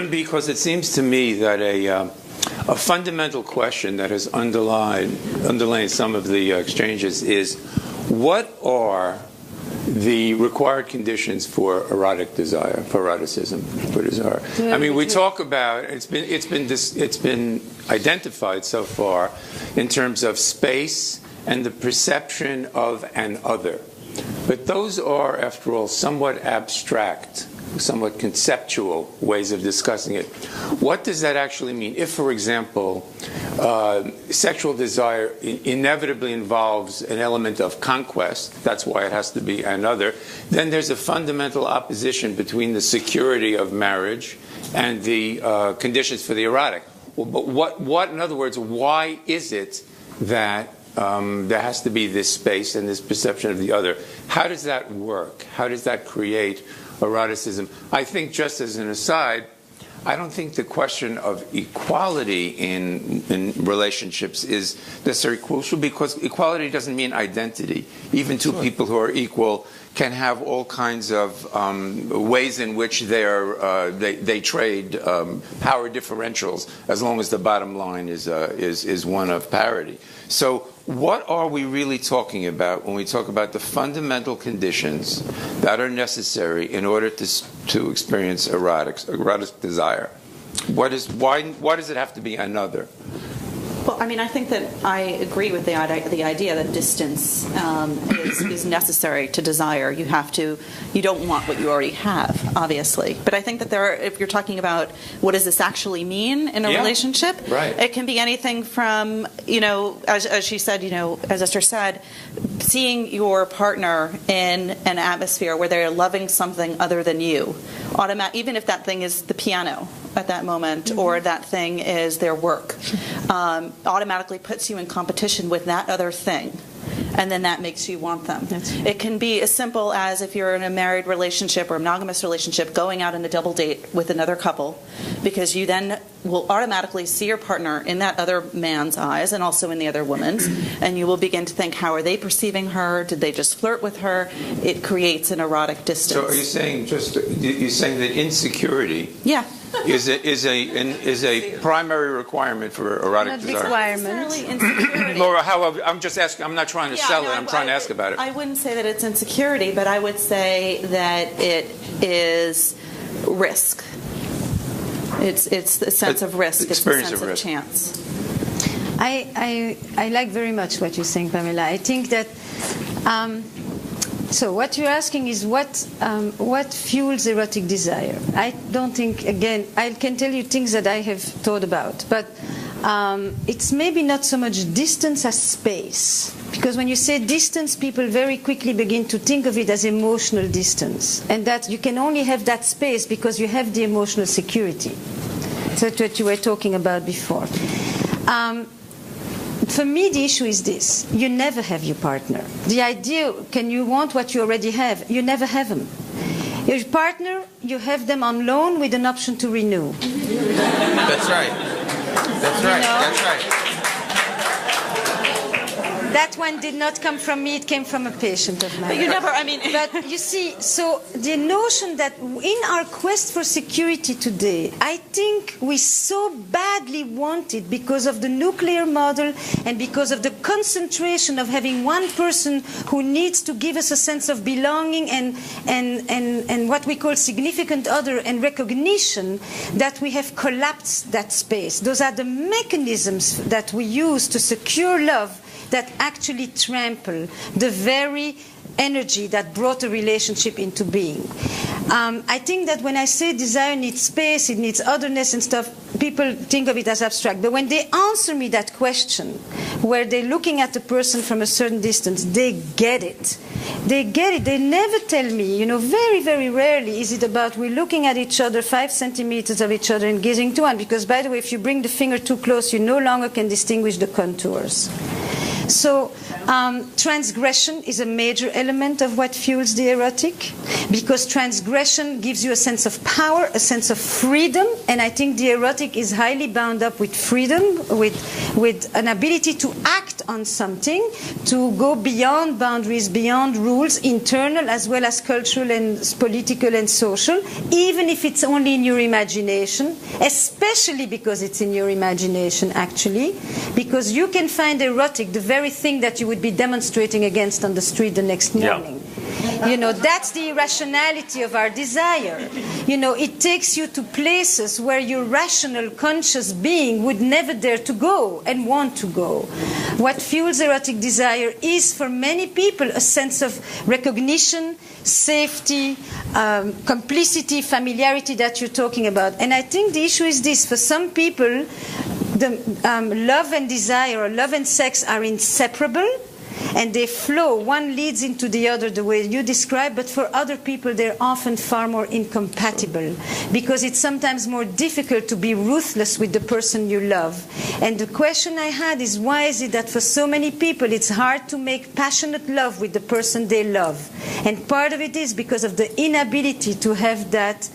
because it seems to me that a fundamental question that has underlain some of the exchanges is, what are the required conditions for erotic desire, for eroticism, for desire? I mean, we talk about it's been identified so far in terms of space and the perception of an other, but those are, after all, somewhat abstract, somewhat conceptual ways of discussing it. What does that actually mean? If, for example, sexual desire inevitably involves an element of conquest, that's why it has to be another, then there's a fundamental opposition between the security of marriage and the conditions for the erotic. But what, in other words, why is it that there has to be this space and this perception of the other? How does that work? How does that create eroticism? I think, just as an aside, I don't think the question of equality in relationships is necessarily crucial, because equality doesn't mean identity. Even two people who are equal can have all kinds of ways in which they trade power differentials, as long as the bottom line is one of parity. So what are we really talking about when we talk about the fundamental conditions that are necessary in order to experience erotic desire? Why does it have to be another? Well, I mean, I think that I agree with the idea that distance is necessary to desire. You don't want what you already have, obviously. But I think that if you're talking about what does this actually mean in a relationship, right, it can be anything from, as she said, as Esther said, seeing your partner in an atmosphere where they're loving something other than you, even if that thing is the piano at that moment, or that thing is their work, automatically puts you in competition with that other thing, and then that makes you want them. It can be as simple as, if you're in a married relationship or a monogamous relationship, going out on a double date with another couple, because you then will automatically see your partner in that other man's eyes and also in the other woman's, and you will begin to think, how are they perceiving her? Did they just flirt with her? It creates an erotic distance. So are you saying that insecurity is a primary requirement for erotic desire? Requirement. Laura, however, I'm just asking. I'm not trying to sell it. I'm trying to ask about it. I wouldn't say that it's insecurity, but I would say that it is risk. It's a sense of risk. It's a sense of chance. I like very much what you're saying, Pamela. I think that so what you're asking is what fuels erotic desire. I don't think, again, I can tell you things that I have thought about, but it's maybe not so much distance as space. Because when you say distance, people very quickly begin to think of it as emotional distance, and that you can only have that space because you have the emotional security. That's what you were talking about before. For me, the issue is this. You never have your partner. The idea, can you want what you already have? You never have them. Your partner, you have them on loan with an option to renew. That's right. That's right. That's right. That one did not come from me, it came from a patient of mine. But you see, so the notion that in our quest for security today, I think we so badly want it because of the nuclear model and because of the concentration of having one person who needs to give us a sense of belonging and what we call significant other and recognition, that we have collapsed that space. Those are the mechanisms that we use to secure love, that actually trample the very energy that brought a relationship into being. I think that when I say desire needs space, it needs otherness and stuff, people think of it as abstract. But when they answer me that question, where they're looking at the person from a certain distance, they get it. They get it. They never tell me, very, very rarely is it about we're looking at each other, 5 centimeters of each other and gazing to one. Because, by the way, if you bring the finger too close, you no longer can distinguish the contours. So transgression is a major element of what fuels the erotic, because transgression gives you a sense of power, a sense of freedom, and I think the erotic is highly bound up with freedom, with an ability to act on something, to go beyond boundaries, beyond rules, internal as well as cultural and political and social, even if it's only in your imagination, especially because it's in your imagination, actually, because you can find erotic, the very thing that you would be demonstrating against on the street the next morning. Yeah. That's the irrationality of our desire. It takes you to places where your rational, conscious being would never dare to go and want to go. What fuels erotic desire is, for many people, a sense of recognition, safety, complicity, familiarity that you're talking about. And I think the issue is this. For some people, love and desire, or love and sex, are inseparable, and they flow. One leads into the other, the way you describe, but for other people they're often far more incompatible, because it's sometimes more difficult to be ruthless with the person you love. And the question I had is, why is it that for so many people it's hard to make passionate love with the person they love? And part of it is because of the inability to have that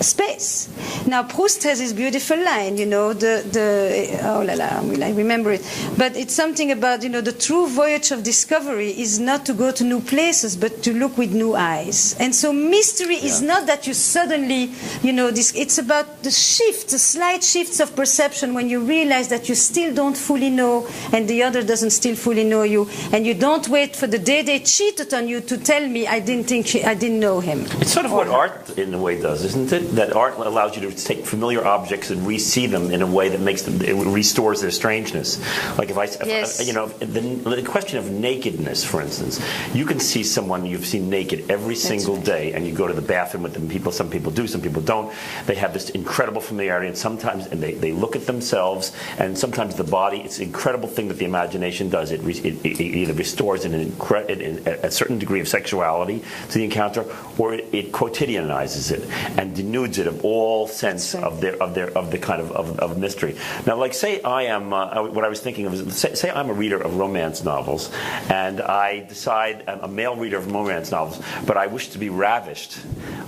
space. Now, Proust has this beautiful line, oh la la, will I remember it? But it's something about, the true voyage of discovery is not to go to new places, but to look with new eyes. And so mystery is not that you suddenly, it's about the shift, the slight shifts of perception when you realize that you still don't fully know and the other doesn't still fully know you, and you don't wait for the day they cheated on you to tell me I didn't know him. It's sort of what art in a way does, isn't it? That art allows you to take familiar objects and re-see them in a way that makes them, it restores their strangeness. Like the question of nakedness, for instance, you can see someone you've seen naked every single day, and you go to the bathroom with them. Some people do, some people don't. They have this incredible familiarity, and sometimes they look at themselves, and sometimes the body. It's an incredible thing that the imagination does. It either restores a certain degree of sexuality to the encounter, or it quotidianizes it and denudes it of all sense of the kind of mystery. Now, like, say I am what I was thinking of is, say I'm a reader of romance novels, and I decide I'm a male reader of romance novels, but I wish to be ravished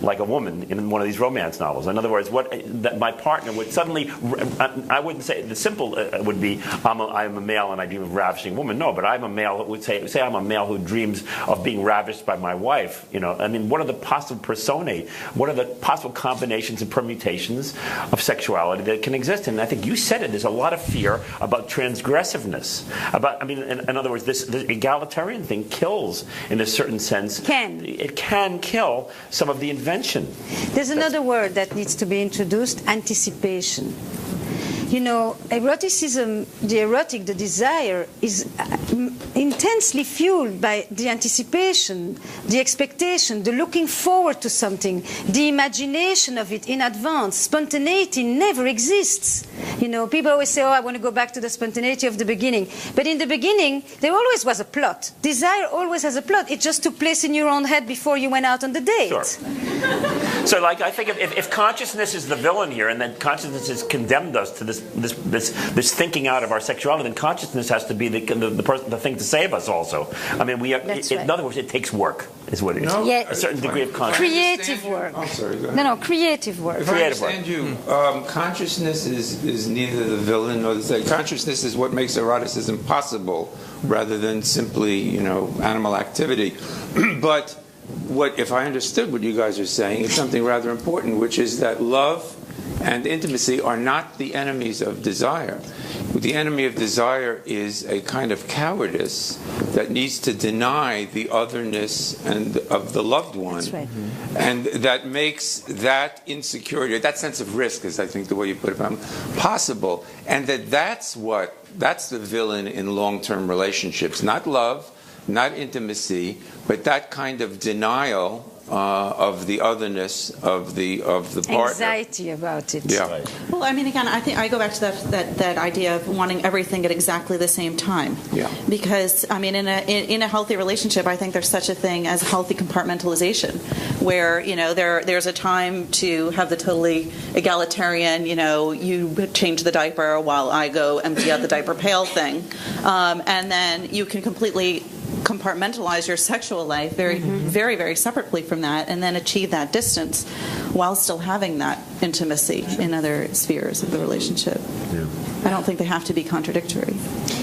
like a woman in one of these romance novels. In other words, that my partner would suddenly, I wouldn't say the simple would be I'm a male and I dream of ravishing a woman. No, but I'm a male who would say I'm a male who dreams of being ravished by my wife. What are the possible personae? What are the possible combinations and permutations of sexuality that can exist? And I think you said it. There's a lot of fear about transgressiveness. In other words, this egalitarian thing kills, in a certain sense. It can kill some of the invention. There's another word that needs to be introduced: anticipation. Eroticism, the erotic, the desire, is intensely fueled by the anticipation, the expectation, the looking forward to something, the imagination of it in advance. Spontaneity never exists. People always say, I want to go back to the spontaneity of the beginning. But in the beginning, there always was a plot. Desire always has a plot. It just took place in your own head before you went out on the date. Sure. So, I think if consciousness is the villain here, and then consciousness has condemned us to this thinking out of our sexuality, then consciousness has to be the thing to save us also. In other words, it takes work, is what it is. A certain degree of consciousness. Creative work. I'm sorry, go ahead. No, creative work. If I understand you, consciousness is neither the villain nor the thing. Consciousness is what makes eroticism possible, rather than simply, animal activity. But if I understood what you guys are saying, it's something rather important, which is that love and intimacy are not the enemies of desire. The enemy of desire is a kind of cowardice that needs to deny the otherness and of the loved one. That's right. And that makes that insecurity, that sense of risk, is I think the way you put it, possible. And that's the villain in long-term relationships. Not love, not intimacy, but that kind of denial of the otherness of the partner. Anxiety about it. Yeah. Right. Well, I mean, again, I think I go back to that idea of wanting everything at exactly the same time. Yeah. Because I mean, in a healthy relationship, I think there's such a thing as healthy compartmentalization, where there's a time to have the totally egalitarian, you change the diaper while I go empty out the diaper pail thing, and then you can completely compartmentalize your sexual life very, very, very separately from that, and then achieve that distance while still having that intimacy in other spheres of the relationship. Yeah. I don't think they have to be contradictory.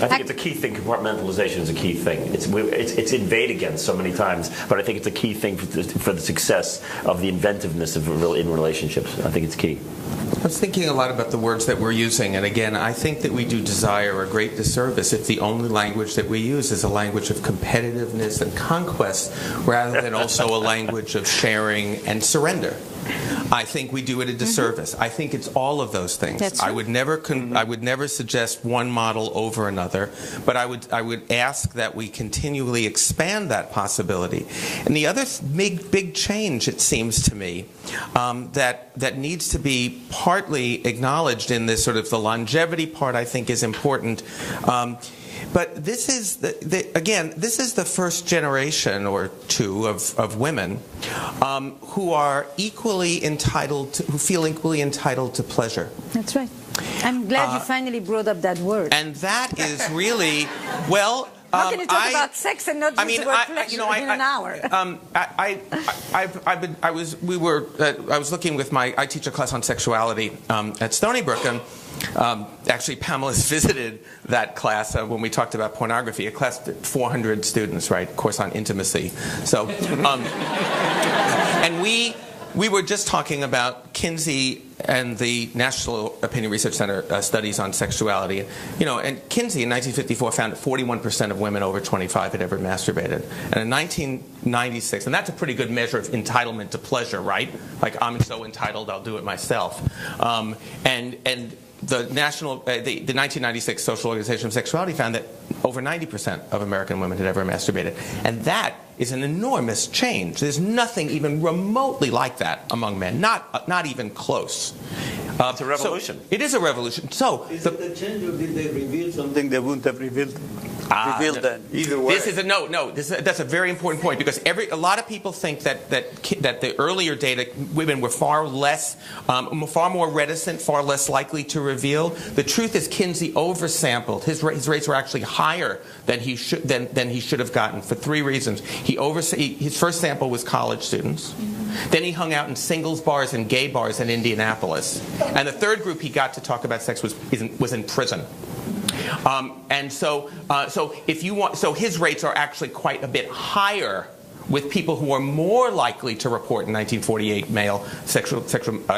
I think it's a key thing. Compartmentalization is a key thing. It's invade against so many times, but I think it's a key thing for the success of the inventiveness in relationships. I think it's key. I was thinking a lot about the words that we're using, and again, I think that we do desire a great disservice if the only language that we use is a language of competitiveness and conquest, rather than also a language of sharing and surrender. I think we do it a disservice. I think it's all of those things. That's I right. would never suggest one model over another, but I would ask that we continually expand that possibility. And the other big change, it seems to me, that needs to be partly acknowledged in this sort of the longevity part, I think, is important. But this is this is the first generation or two of women who are equally entitled, who feel equally entitled to pleasure. That's right. I'm glad you finally brought up that word. And that is really, well. How can you talk about sex and not use the word pleasure in an hour? I was looking with I teach a class on sexuality at Stony Brook, and actually Pamela's visited that class when we talked about pornography. A class of 400 students, right? Of course, on intimacy. So, and we were just talking about Kinsey and the National Opinion Research Center studies on sexuality. And Kinsey in 1954 found that 41% of women over 25 had ever masturbated. And in 1996, and that's a pretty good measure of entitlement to pleasure, right? Like, I'm so entitled, I'll do it myself. And the 1996 Social Organization of Sexuality found that over 90% of American women had ever masturbated. And that is an enormous change. There's nothing even remotely like that among men, not even close. It's a revolution. So, it is a revolution. So, is it a change, or did they reveal something they wouldn't have revealed then? Either way. This is that's a very important point, because a lot of people think that the earlier data, women were far more reticent, far less likely to reveal. The truth is, Kinsey oversampled. His rates were actually higher than he should have gotten for three reasons. His first sample was college students. Then he hung out in singles bars and gay bars in Indianapolis. And the third group he got to talk about sex was in prison. And so his rates are actually quite a bit higher with people who are more likely to report in 1948 male sexual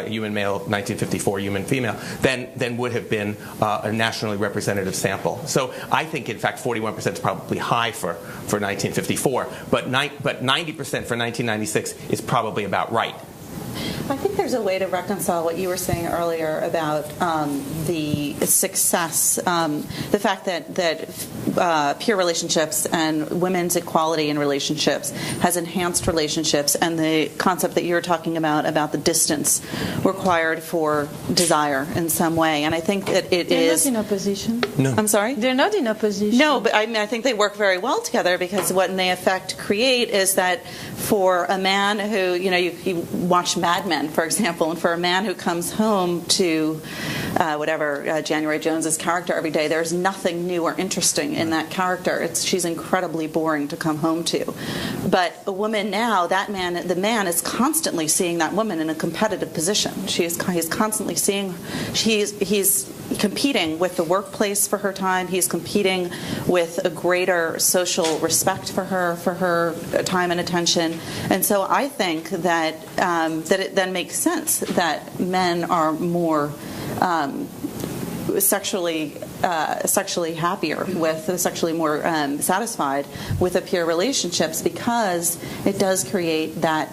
human male, 1954 human female, than would have been a nationally representative sample. So I think, in fact, 41% is probably high for 1954, but 90% for 1996 is probably about right. I think there's a way to reconcile what you were saying earlier about the success, the fact that peer relationships and women's equality in relationships has enhanced relationships, and the concept that you were talking about the distance required for desire in some way. And I think that They're not in opposition. No. I'm sorry? They're not in opposition. No, but I think they work very well together, because what they effect create is that for a man who, you watch Mad Men, for example, and for a man who comes home to January Jones's character every day, there's nothing new or interesting in that character. She's incredibly boring to come home to. But a woman now, the man is constantly seeing that woman in a competitive position. He's constantly seeing, he's competing with the workplace for her time. He's competing with a greater social respect for her time and attention. And so I think that that it then makes sense that men are more sexually happier with, sexually more satisfied with the peer relationships, because it does create that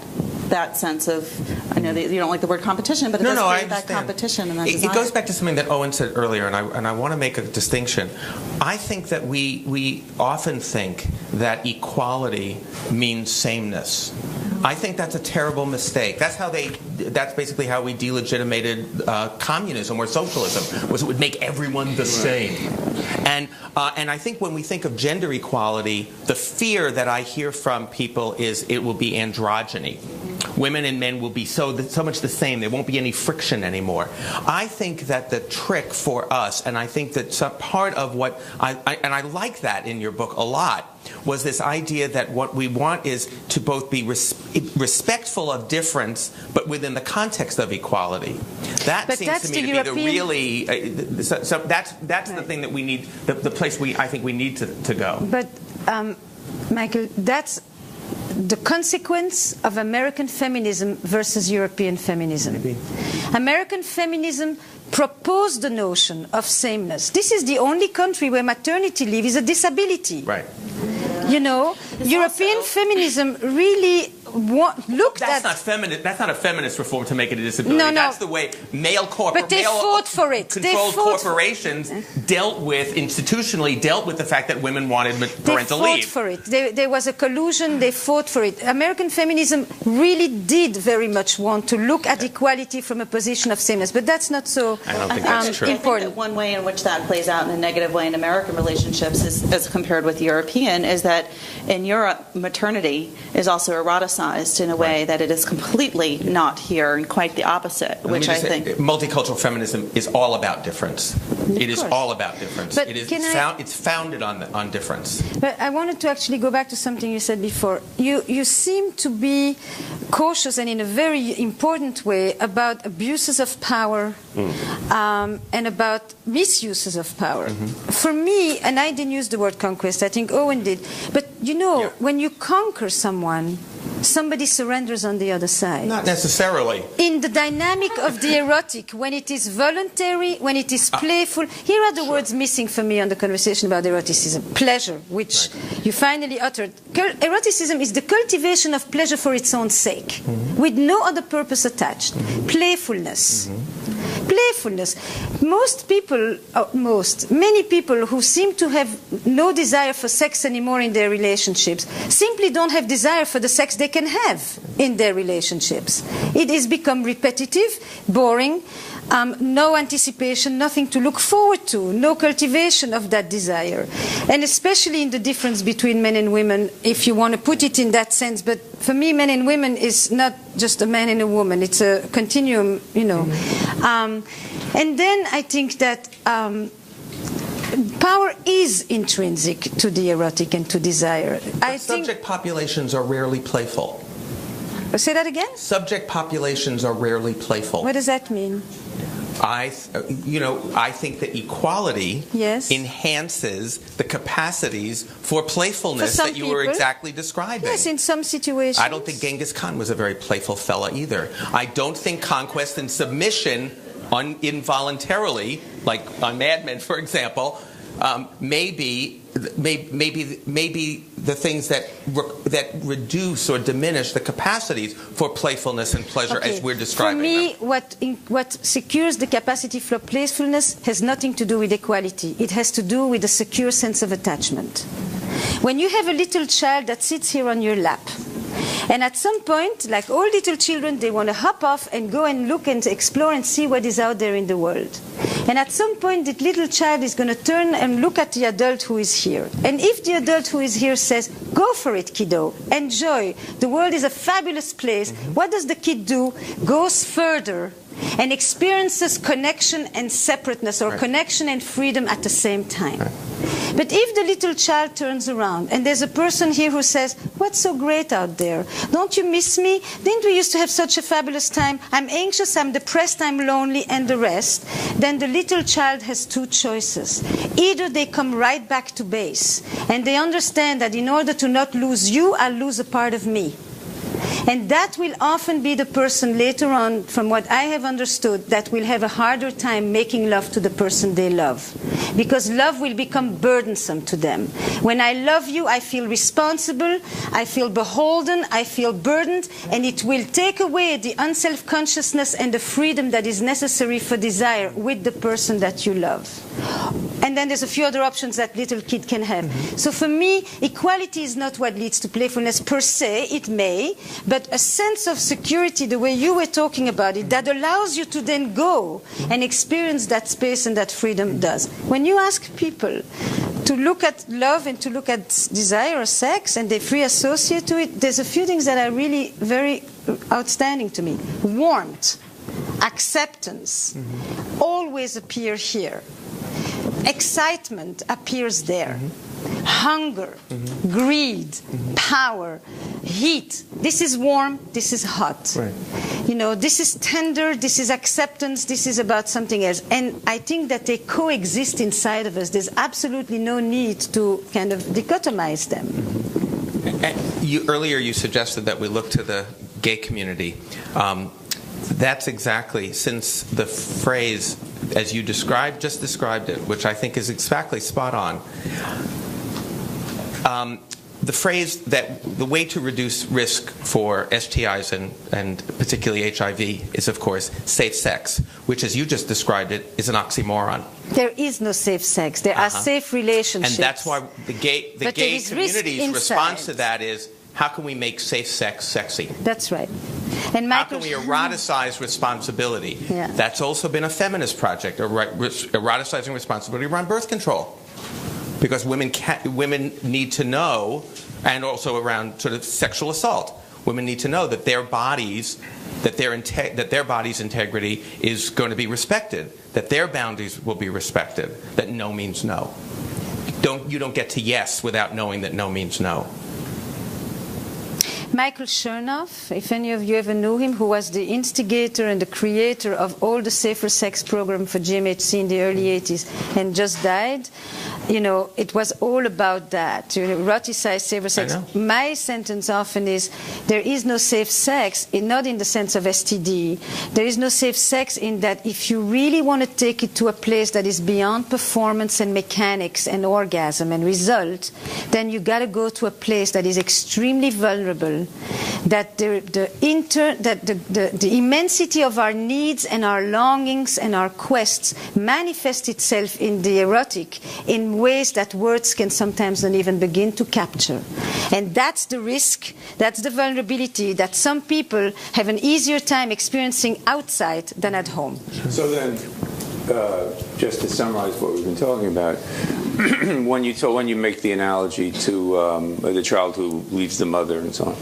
sense of, I know that you don't like the word competition, but it does create that competition and that desire. It goes back to something that Owen said earlier, and I want to make a distinction. I think that we often think that equality means sameness. I think that's a terrible mistake. That's basically how we delegitimated communism or socialism, was it would make everyone the same. And I think when we think of gender equality, the fear that I hear from people is it will be androgyny. Women and men will be so much the same. There won't be any friction anymore. I think that the trick for us, and I think that some part of what I like that in your book a lot, was this idea that what we want is to both be respectful of difference, but within the context of equality. That seems to me to be the really. That's the thing that we need. The place I think we need to go. But Michael, that's the consequence of American feminism versus European feminism. Maybe. American feminism proposed the notion of sameness. This is the only country where maternity leave is a disability. Right. You know, European feminism really looked at... That's not a feminist reform to make it a disability. No. That's the way But they fought for it. Controlled corporations institutionally dealt with the fact that women wanted parental leave. They fought for it. There was a collusion. They fought for it. American feminism really did very much want to look at equality from a position of sameness, but that's not so I don't think that's true. important. I think that one way in which that plays out in a negative way in American relationships, as compared with European, is that in Europe, maternity is also eroticized in a way that it is completely not here, and quite the opposite, which I think... Multicultural feminism is all about difference. It is all about difference. But It's founded on difference. But I wanted to actually go back to something you said before. You seem to be cautious and in a very important way about abuses of power and about misuses of power. For me, and I didn't use the word conquest, I think Owen did, but you know, when you conquer someone, somebody surrenders on the other side. Not necessarily. In the dynamic of the erotic, when it is voluntary, when it is playful, here are the words missing for me on the conversation about eroticism. Pleasure, which you finally uttered. Eroticism is the cultivation of pleasure for its own sake, with no other purpose attached. Playfulness. Playfulness. Many people who seem to have no desire for sex anymore in their relationships simply don't have desire for the sex they can have in their relationships. It has become repetitive, boring, no anticipation, nothing to look forward to, no cultivation of that desire. And especially in the difference between men and women, if you want to put it in that sense. But for me, men and women is not just a man and a woman. It's a continuum, you know. And then I think that power is intrinsic to the erotic and to desire. But subject populations are rarely playful. Say that again? Subject populations are rarely playful. What does that mean? I think that equality enhances the capacities for playfulness that you were exactly describing. Yes, in some situations. I don't think Genghis Khan was a very playful fella either. I don't think conquest and submission involuntarily, like on Mad Men, for example, maybe the things that reduce or diminish the capacities for playfulness and pleasure as we're describing For me, them. what secures the capacity for playfulness has nothing to do with equality. It has to do with a secure sense of attachment. When you have a little child that sits here on your lap, and at some point, like all little children, they want to hop off and go and look and explore and see what is out there in the world. And at some point, that little child is going to turn and look at the adult who is here. And if the adult who is here says, go for it, kiddo, enjoy, the world is a fabulous place, what does the kid do? Goes further and experiences connection and separateness, or connection and freedom at the same time. But if the little child turns around and there's a person here who says, what's so great out there? Don't you miss me? Didn't we used to have such a fabulous time? I'm anxious, I'm depressed, I'm lonely, and the rest. Then the little child has two choices. Either they come right back to base and they understand that in order to not lose you, I'll lose a part of me. And that will often be the person later on, from what I have understood, that will have a harder time making love to the person they love. Because love will become burdensome to them. When I love you, I feel responsible, I feel beholden, I feel burdened, and it will take away the unself-consciousness and the freedom that is necessary for desire with the person that you love. And then there's a few other options that little kid can have. So for me, equality is not what leads to playfulness per se. It may, but a sense of security, the way you were talking about it, that allows you to then go and experience that space and that freedom does. When you ask people to look at love and to look at desire or sex, and they free associate to it, there's a few things that are really very outstanding to me. Warmth, acceptance, always appear here. Excitement appears there. Hunger, greed, power, heat. This is warm, this is hot. Right. You know, this is tender, this is acceptance, this is about something else. And I think that they coexist inside of us. There's absolutely no need to kind of dichotomize them. Earlier you suggested that we look to the gay community. That's exactly, since the phrase, as you just described it, which I think is exactly spot on, the phrase that the way to reduce risk for STIs and particularly HIV is, of course, safe sex, which, as you just described it, is an oxymoron. There is no safe sex. There are safe relationships. And that's why the gay community's response to that is, how can we make safe sex sexy? That's right. And how can we eroticize responsibility? Yeah. That's also been a feminist project, eroticizing responsibility around birth control. Because women need to know, and also around sort of sexual assault, women need to know that their bodies, that their body's integrity is going to be respected, that their boundaries will be respected, that no means no. You don't get to yes without knowing that no means no. Michael Chernoff, if any of you ever knew him, who was the instigator and the creator of all the safer sex program for GMHC in the early 80s and just died, you know, it was all about that, to eroticize safer sex. My sentence often is, there is no safe sex, not in the sense of STD. There is no safe sex in that if you really want to take it to a place that is beyond performance and mechanics and orgasm and result, then you got to go to a place that is extremely vulnerable, that the immensity of our needs and our longings and our quests manifest itself in the erotic in ways that words can sometimes not even begin to capture. And that's the risk, that's the vulnerability that some people have an easier time experiencing outside than at home. So then, just to summarize what we've been talking about, when you make the analogy to the child who leaves the mother and so on,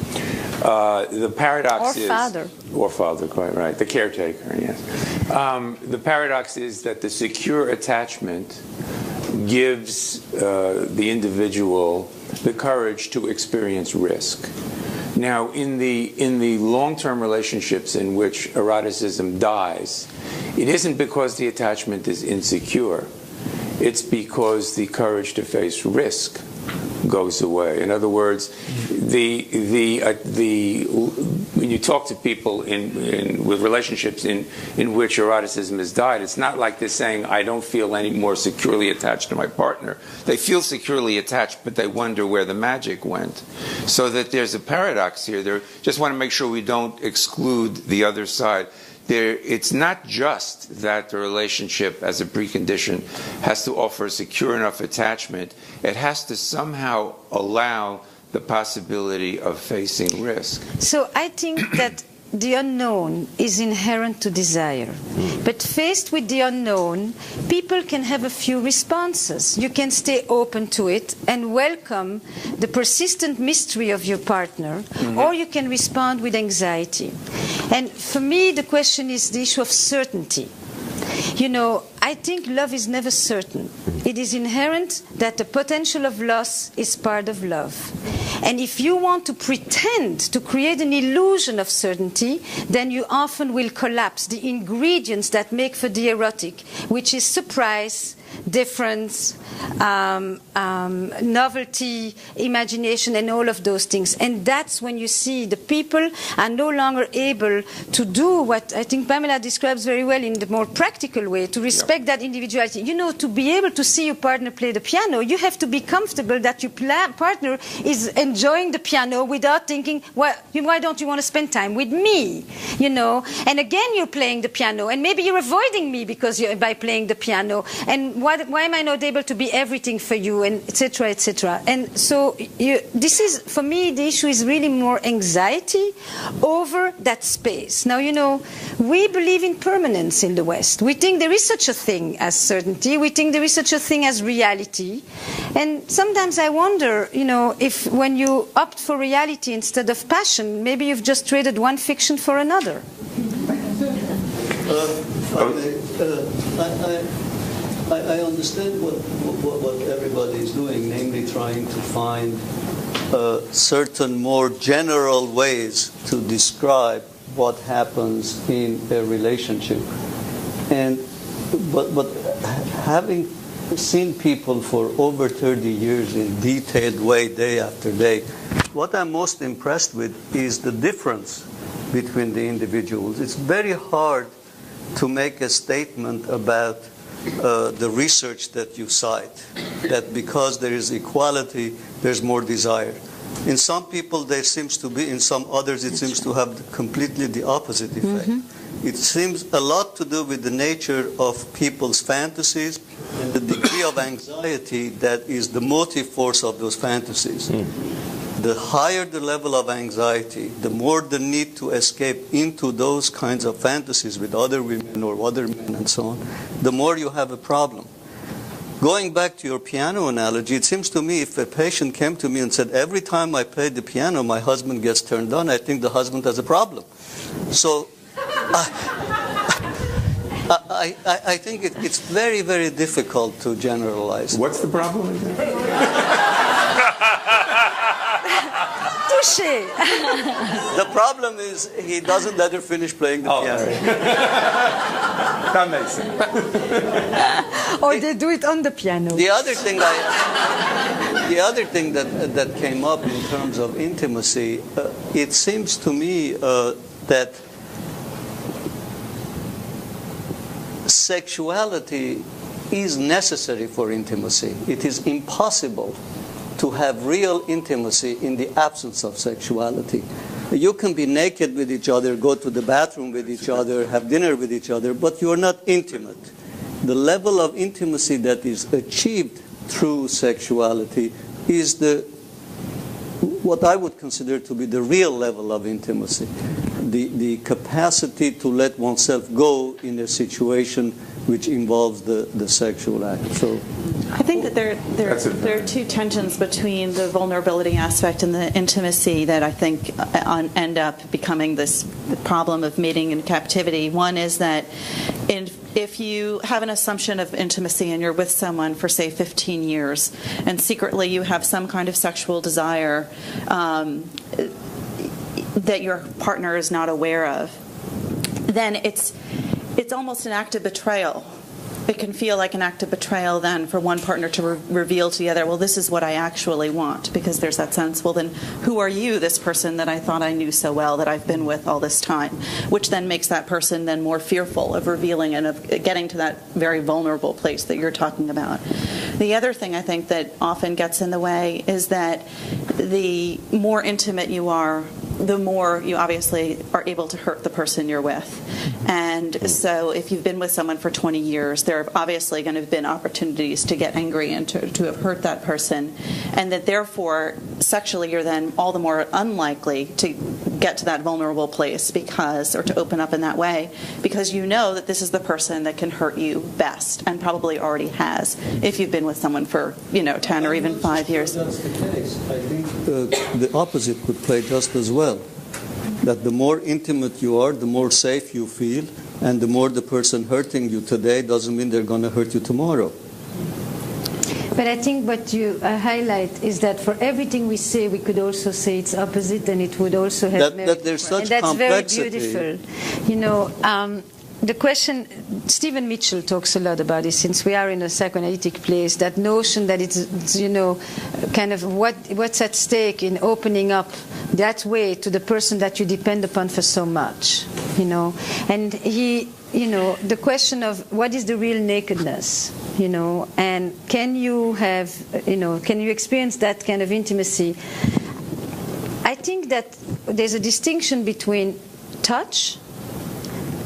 the paradox is... Or father, quite right. The caretaker, yes. The paradox is that the secure attachment gives the individual the courage to experience risk. Now, in the long-term relationships in which eroticism dies, it isn't because the attachment is insecure. It's because the courage to face risk goes away. In other words, when you talk to people with relationships in which eroticism has died, it's not like they're saying, I don't feel any more securely attached to my partner. They feel securely attached, but they wonder where the magic went. So that there's a paradox here. Just want to make sure we don't exclude the other side. It's not just that the relationship as a precondition has to offer a secure enough attachment. It has to somehow allow the possibility of facing risk. So I think that the unknown is inherent to desire. But faced with the unknown, people can have a few responses. You can stay open to it and welcome the persistent mystery of your partner, or you can respond with anxiety. And for me, the question is the issue of certainty. I think love is never certain. It is inherent that the potential of loss is part of love. And if you want to pretend to create an illusion of certainty, then you often will collapse the ingredients that make for the erotic, which is surprise, difference, novelty, imagination, and all of those things. And that's when you see the people are no longer able to do what I think Pamela describes very well in the more practical way, to respect that individuality. To be able to see your partner play the piano, you have to be comfortable that your partner is enjoying the piano without thinking, why don't you want to spend time with me? And again, you're playing the piano, and maybe you're avoiding me by playing the piano. And why am I not able to be everything for you, and etc., etc. And so this is, for me, the issue is really more anxiety over that space. Now, we believe in permanence in the West. We think there is such a thing as certainty. We think there is such a thing as reality. And sometimes I wonder, if when you opt for reality instead of passion, maybe you've just traded one fiction for another. I understand what everybody is doing, namely trying to find certain more general ways to describe what happens in a relationship. But having seen people for over 30 years in detailed way, day after day, what I'm most impressed with is the difference between the individuals. It's very hard to make a statement about the research that you cite, that because there is equality, there's more desire. In some people there seems to be, in some others it seems to have completely the opposite effect. It seems a lot to do with the nature of people's fantasies and the degree of anxiety that is the motive force of those fantasies. The higher the level of anxiety, the more the need to escape into those kinds of fantasies with other women or other men and so on, the more you have a problem. Going back to your piano analogy, it seems to me if a patient came to me and said, every time I play the piano, my husband gets turned on, I think the husband has a problem. So I think it's very, very difficult to generalize. What's the problem? Touché. The problem is he doesn't let her finish playing the piano. That makes sense. Or they do it on the piano. The other thing that came up in terms of intimacy, it seems to me that sexuality is necessary for intimacy. It is impossible to have real intimacy in the absence of sexuality. You can be naked with each other, go to the bathroom with each other, have dinner with each other, but you are not intimate. The level of intimacy that is achieved through sexuality is what I would consider to be the real level of intimacy. The capacity to let oneself go in a situation which involves the sexual act. So I think that there are two tensions between the vulnerability aspect and the intimacy that I think end up becoming this problem of mating in captivity. One is that if you have an assumption of intimacy and you're with someone for, say, 15 years, and secretly you have some kind of sexual desire that your partner is not aware of, then it's almost an act of betrayal. It can feel like an act of betrayal then for one partner to reveal to the other, well, this is what I actually want, because there's that sense, well, then who are you, this person that I thought I knew so well, that I've been with all this time, which then makes that person then more fearful of revealing and of getting to that very vulnerable place that you're talking about. The other thing I think that often gets in the way is that the more intimate you are, the more you obviously are able to hurt the person you're with. And so if you've been with someone for 20 years, there are obviously going to have been opportunities to get angry and to have hurt that person. And that therefore, sexually, you're then all the more unlikely to get to that vulnerable place or to open up in that way, because you know that this is the person that can hurt you best, and probably already has, if you've been with someone for, 10 or even 5 years. That's the case. I think the opposite could play just as well. That the more intimate you are, the more safe you feel, And the more the person hurting you today doesn't mean they're going to hurt you tomorrow. But I think what you highlight is that for everything we say, we could also say its opposite, and it would also have merit. That there's such and that's complexity. very beautiful. You know, the question, Stephen Mitchell talks a lot about it, since we are in a psychoanalytic place, that notion that it's you know, kind of what's at stake in opening up that way to the person that you depend upon for so much, you know. And he, you know, the question of what is the real nakedness, you know, and can you have, you know, can you experience that kind of intimacy? I think that there's a distinction between touch,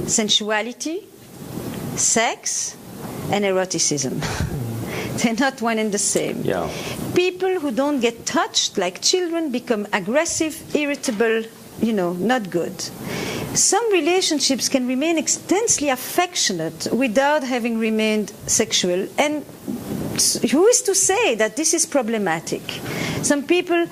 sensuality, sex, and eroticism. They're not one and the same. Yeah. People who don't get touched, like children, become aggressive, irritable, you know, not good. Some relationships can remain intensely affectionate without having remained sexual. And who is to say that this is problematic? Some people,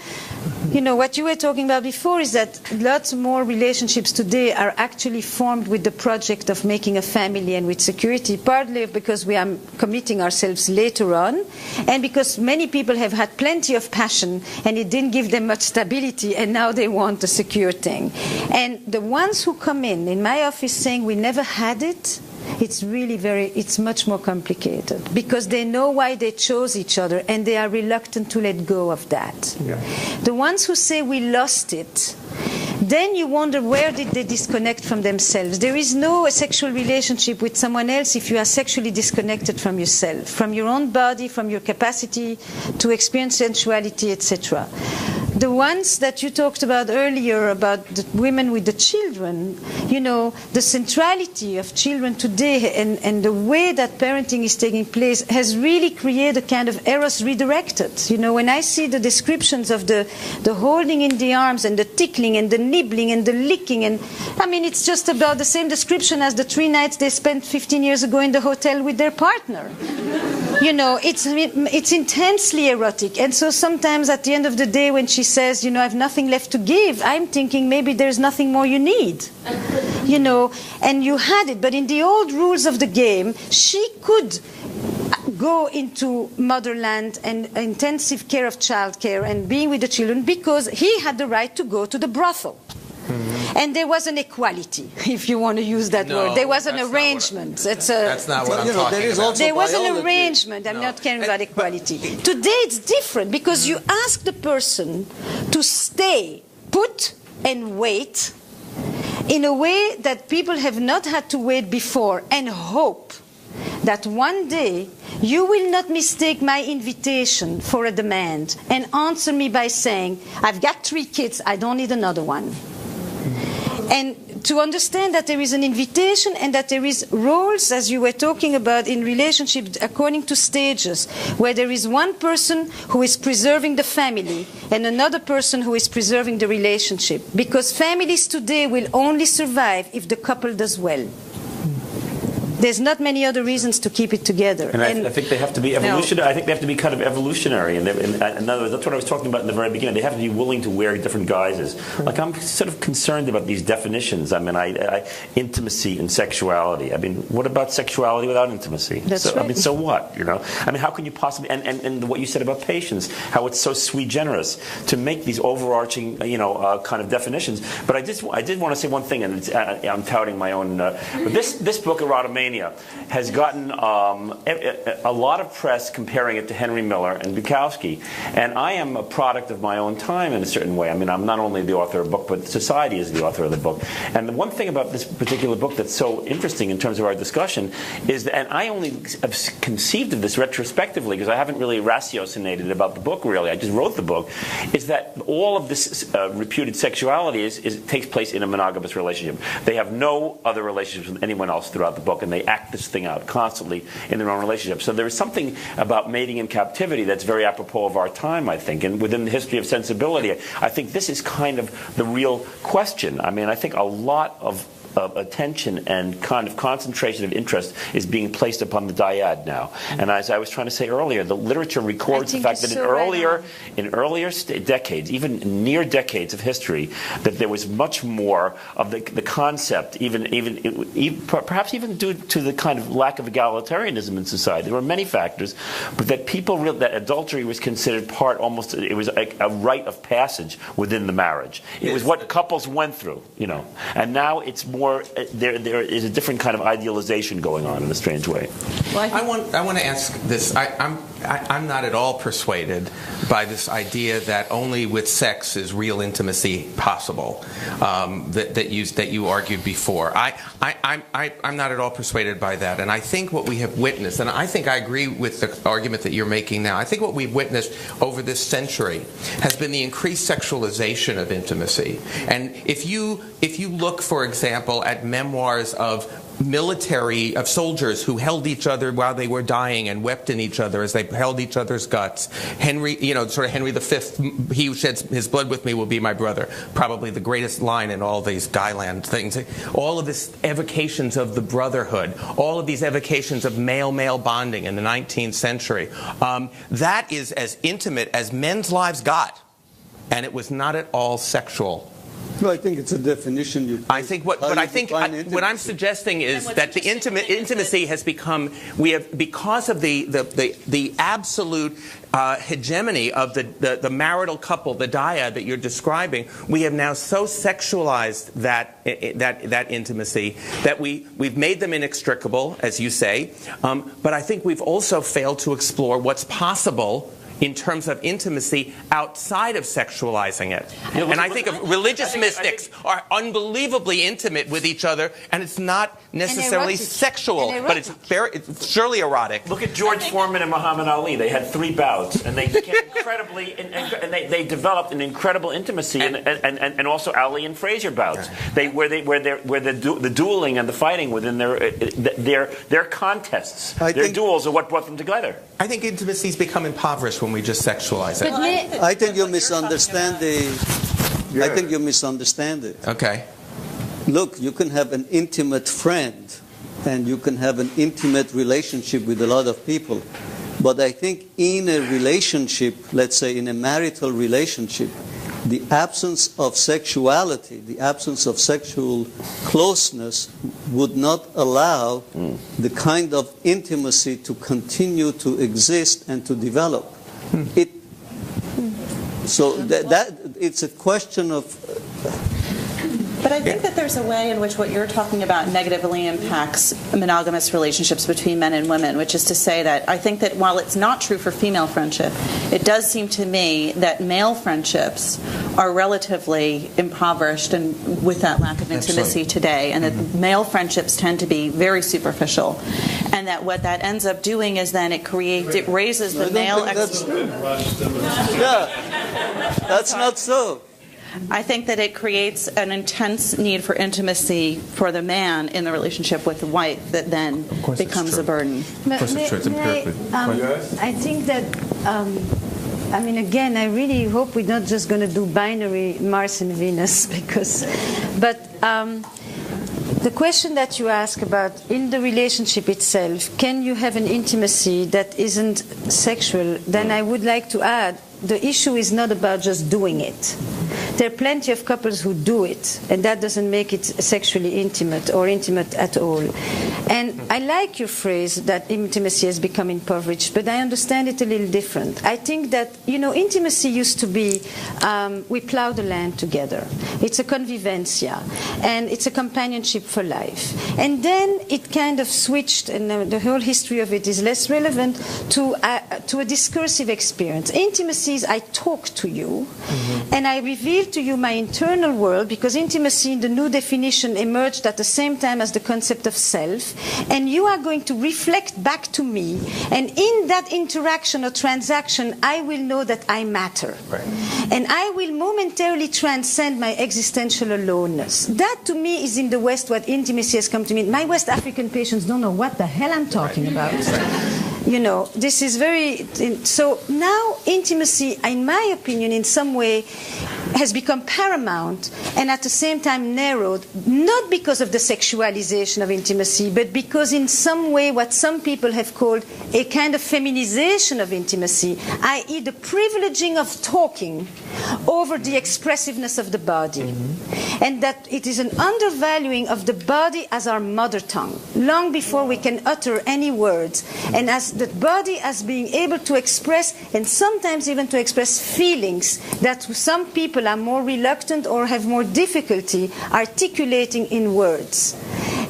you know, what you were talking about before is that lots more relationships today are actually formed with the project of making a family and with security, partly because we are committing ourselves later on, and because many people have had plenty of passion and it didn't give them much stability, and now they want a secure thing. And the ones who come in my office saying we never had it, it's much more complicated, because they know why they chose each other and they are reluctant to let go of that. Yeah. The ones who say we lost it, then you wonder where did they disconnect from themselves. There is no sexual relationship with someone else if you are sexually disconnected from yourself, from your own body, from your capacity to experience sensuality, etc. The ones that you talked about earlier, about the women with the children, you know, the centrality of children today and the way that parenting is taking place has really created a kind of eros redirected. You know, when I see the descriptions of the holding in the arms and the tickling and the nibbling and the licking, and I mean, it's just about the same description as the 3 nights they spent 15 years ago in the hotel with their partner. You know, it's intensely erotic. And so sometimes at the end of the day when she says, you know, I have nothing left to give, I'm thinking maybe there's nothing more you need. You know, and you had it. But in the old rules of the game, she could go into motherland and intensive care of childcare and being with the children because he had the right to go to the brothel. Mm-hmm. And there was an equality, if you want to use that word. There was an arrangement. That's not what I'm talking about. There was an arrangement. I'm not caring about equality. Today it's different because you ask the person to stay put and wait in a way that people have not had to wait before, and hope that one day you will not mistake my invitation for a demand and answer me by saying, I've got 3 kids, I don't need another one. And to understand that there is an invitation and that there is roles, as you were talking about, in relationships according to stages, where there is one person who is preserving the family and another person who is preserving the relationship. Because families today will only survive if the couple does well. There's not many other reasons to keep it together. And I think they have to be evolutionary. I think they have to be kind of evolutionary. And in other words, that's what I was talking about in the very beginning. They have to be willing to wear different guises. Like, I'm sort of concerned about these definitions. I mean, intimacy and sexuality. I mean, what about sexuality without intimacy? That's right. I mean, so what? You know? I mean, how can you possibly? And what you said about patience, how it's so sui generis to make these overarching, kind of definitions. But I did want to say one thing, and I'm touting my own. This book, Erotomania, has gotten a lot of press comparing it to Henry Miller and Bukowski. And I am a product of my own time in a certain way. I mean, I'm not only the author of the book, but society is the author of the book. And the one thing about this particular book that's so interesting in terms of our discussion is that, and I only have conceived of this retrospectively because I haven't really ratiocinated about the book really, I just wrote the book, is that all of this reputed sexuality takes place in a monogamous relationship. They have no other relationships with anyone else throughout the book, and they act this thing out constantly in their own relationship. So there is something about mating in captivity that's very apropos of our time, I think, and within the history of sensibility. I think this is kind of the real question. I mean, I think a lot of attention and kind of concentration of interest is being placed upon the dyad now. And as I was trying to say earlier, the literature records the fact that in earlier decades, even near decades of history, that there was much more of the concept, perhaps even due to the kind of lack of egalitarianism in society. There were many factors, but that that adultery was considered it was like a rite of passage within the marriage. It was what couples went through, and now it's more, there is a different kind of idealization going on in a strange way. Well, I want to ask this. I'm not at all persuaded by this idea that only with sex is real intimacy possible, that you argued before. I'm not at all persuaded by that, and I think what we have witnessed, and I think I agree with the argument that you're making now, I think what we've witnessed over this century has been the increased sexualization of intimacy. And if you look, for example, at memoirs of soldiers who held each other while they were dying and wept in each other as they held each other's guts. Henry V, he who sheds his blood with me will be my brother. Probably the greatest line in all these Guyland things. All of this evocations of the brotherhood, all of these evocations of male-male bonding in the 19th century. That is as intimate as men's lives got. And it was not at all sexual. Well, I think it's a definition. What I'm suggesting is that the intimacy has become, because of the absolute hegemony of the marital couple, the dyad that you're describing, we have now so sexualized that intimacy that we've made them inextricable, as you say. But I think we've also failed to explore what's possible in terms of intimacy outside of sexualizing it. And I think of religious mystics are unbelievably intimate with each other, and it's not necessarily sexual, but it's surely erotic. Look at George Foreman and Muhammad Ali. They had 3 bouts, and they became incredibly, and they developed an incredible intimacy, and also Ali and Frazier bouts. Where the dueling and the fighting within their contests, their duels are what brought them together. I think intimacy's become impoverished when we just sexualize it. I think you misunderstand I think you misunderstand it. Okay. Look, you can have an intimate friend and you can have an intimate relationship with a lot of people. But I think in a relationship, let's say in a marital relationship, the absence of sexuality, the absence of sexual closeness would not allow the kind of intimacy to continue to exist and to develop. So that it's a question of... But I think that there's a way in which what you're talking about negatively impacts monogamous relationships between men and women, which is to say that I think that while it's not true for female friendship, it does seem to me that male friendships are relatively impoverished and with that lack of intimacy today, and that male friendships tend to be very superficial, and that what that ends up doing is then it raises the male... That's not so. I think that it creates an intense need for intimacy for the man in the relationship with the wife that then becomes a burden. Of course it's true. It's empirically. I think that, again, I really hope we're not just going to do binary Mars and Venus, but the question that you ask about in the relationship itself, can you have an intimacy that isn't sexual? Then I would like to add, the issue is not about just doing it. There are plenty of couples who do it, and that doesn't make it sexually intimate or intimate at all. And I like your phrase that intimacy has become impoverished, but I understand it a little different. I think that, intimacy used to be we plow the land together. It's a convivencia, and it's a companionship for life. And then it kind of switched, and the whole history of it is less relevant, to a discursive experience. Intimacy is I talk to you, and I reveal to you my internal world, because intimacy in the new definition emerged at the same time as the concept of self, and you are going to reflect back to me, and in that interaction or transaction I will know that I matter, and I will momentarily transcend my existential aloneness. That to me is in the West what intimacy has come to mean. My West African patients don't know what the hell I'm talking about. This is very... So now intimacy, in my opinion, in some way has become paramount and at the same time narrowed, not because of the sexualization of intimacy, but because in some way what some people have called a kind of feminization of intimacy, i.e. the privileging of talking over the expressiveness of the body. And that it is an undervaluing of the body as our mother tongue, long before we can utter any words, and as the body as being able to express, and sometimes even to express feelings that some people are more reluctant or have more difficulty articulating in words.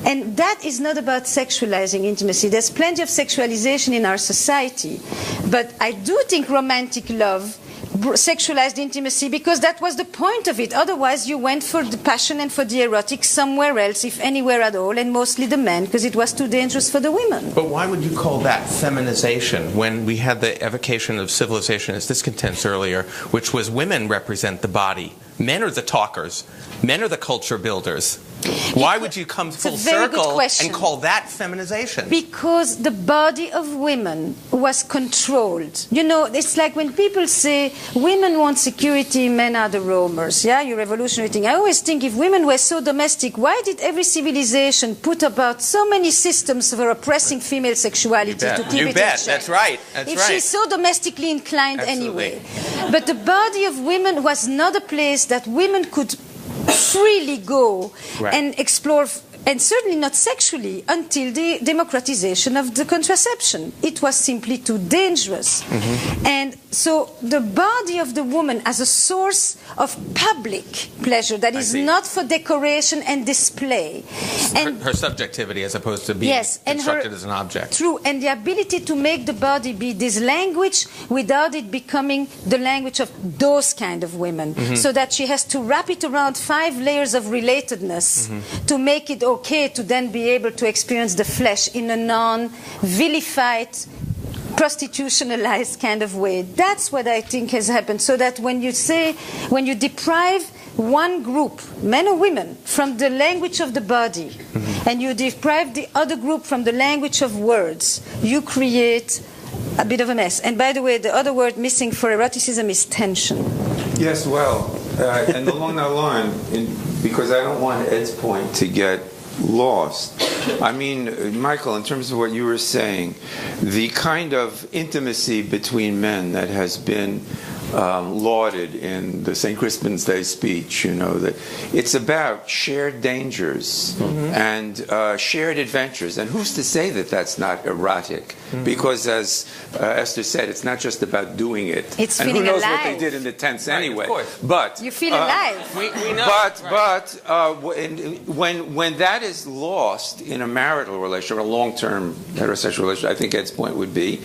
And that is not about sexualizing intimacy. There's plenty of sexualization in our society, but I do think romantic love sexualized intimacy because that was the point of it. Otherwise, you went for the passion and for the erotic somewhere else, if anywhere at all, and mostly the men, because it was too dangerous for the women. But why would you call that feminization when we had the evocation of civilization as discontents earlier, which was women represent the body, men are the talkers, men are the culture builders? Why would you come full circle and call that feminization? Because the body of women was controlled. You know, it's like when people say women want security, men are the roamers. Yeah, you're revolutionary thing. I always think if women were so domestic, why did every civilization put about so many systems for oppressing female sexuality to keep it in check? That's right. If she's so domestically inclined anyway. But the body of women was not a place that women could freely go and explore, and certainly not sexually, until the democratization of the contraception. It was simply too dangerous. And so the body of the woman as a source of public pleasure that is not for decoration and display. And her subjectivity as opposed to being constructed as an object. True, and the ability to make the body be this language without it becoming the language of those kind of women. So that she has to wrap it around 5 layers of relatedness to make it okay to then be able to experience the flesh in a non-vilified, prostitutionalized kind of way. That's what I think has happened. So that when you deprive one group, men or women, from the language of the body, and you deprive the other group from the language of words, you create a bit of a mess. And by the way, the other word missing for eroticism is tension. Yes, well, and along that line, because I don't want Ed's point to get lost. I mean, Michael, in terms of what you were saying, the kind of intimacy between men that has been lauded in the St. Crispin's Day speech, you know, that it's about shared dangers and shared adventures. And who's to say that that's not erotic? Because as Esther said, it's not just about doing it. It's and feeling who knows alive. what they did in the tents anyway. Of course. But you feel alive. We know. But when that is lost in a marital relationship, a long-term heterosexual relationship, I think Ed's point would be,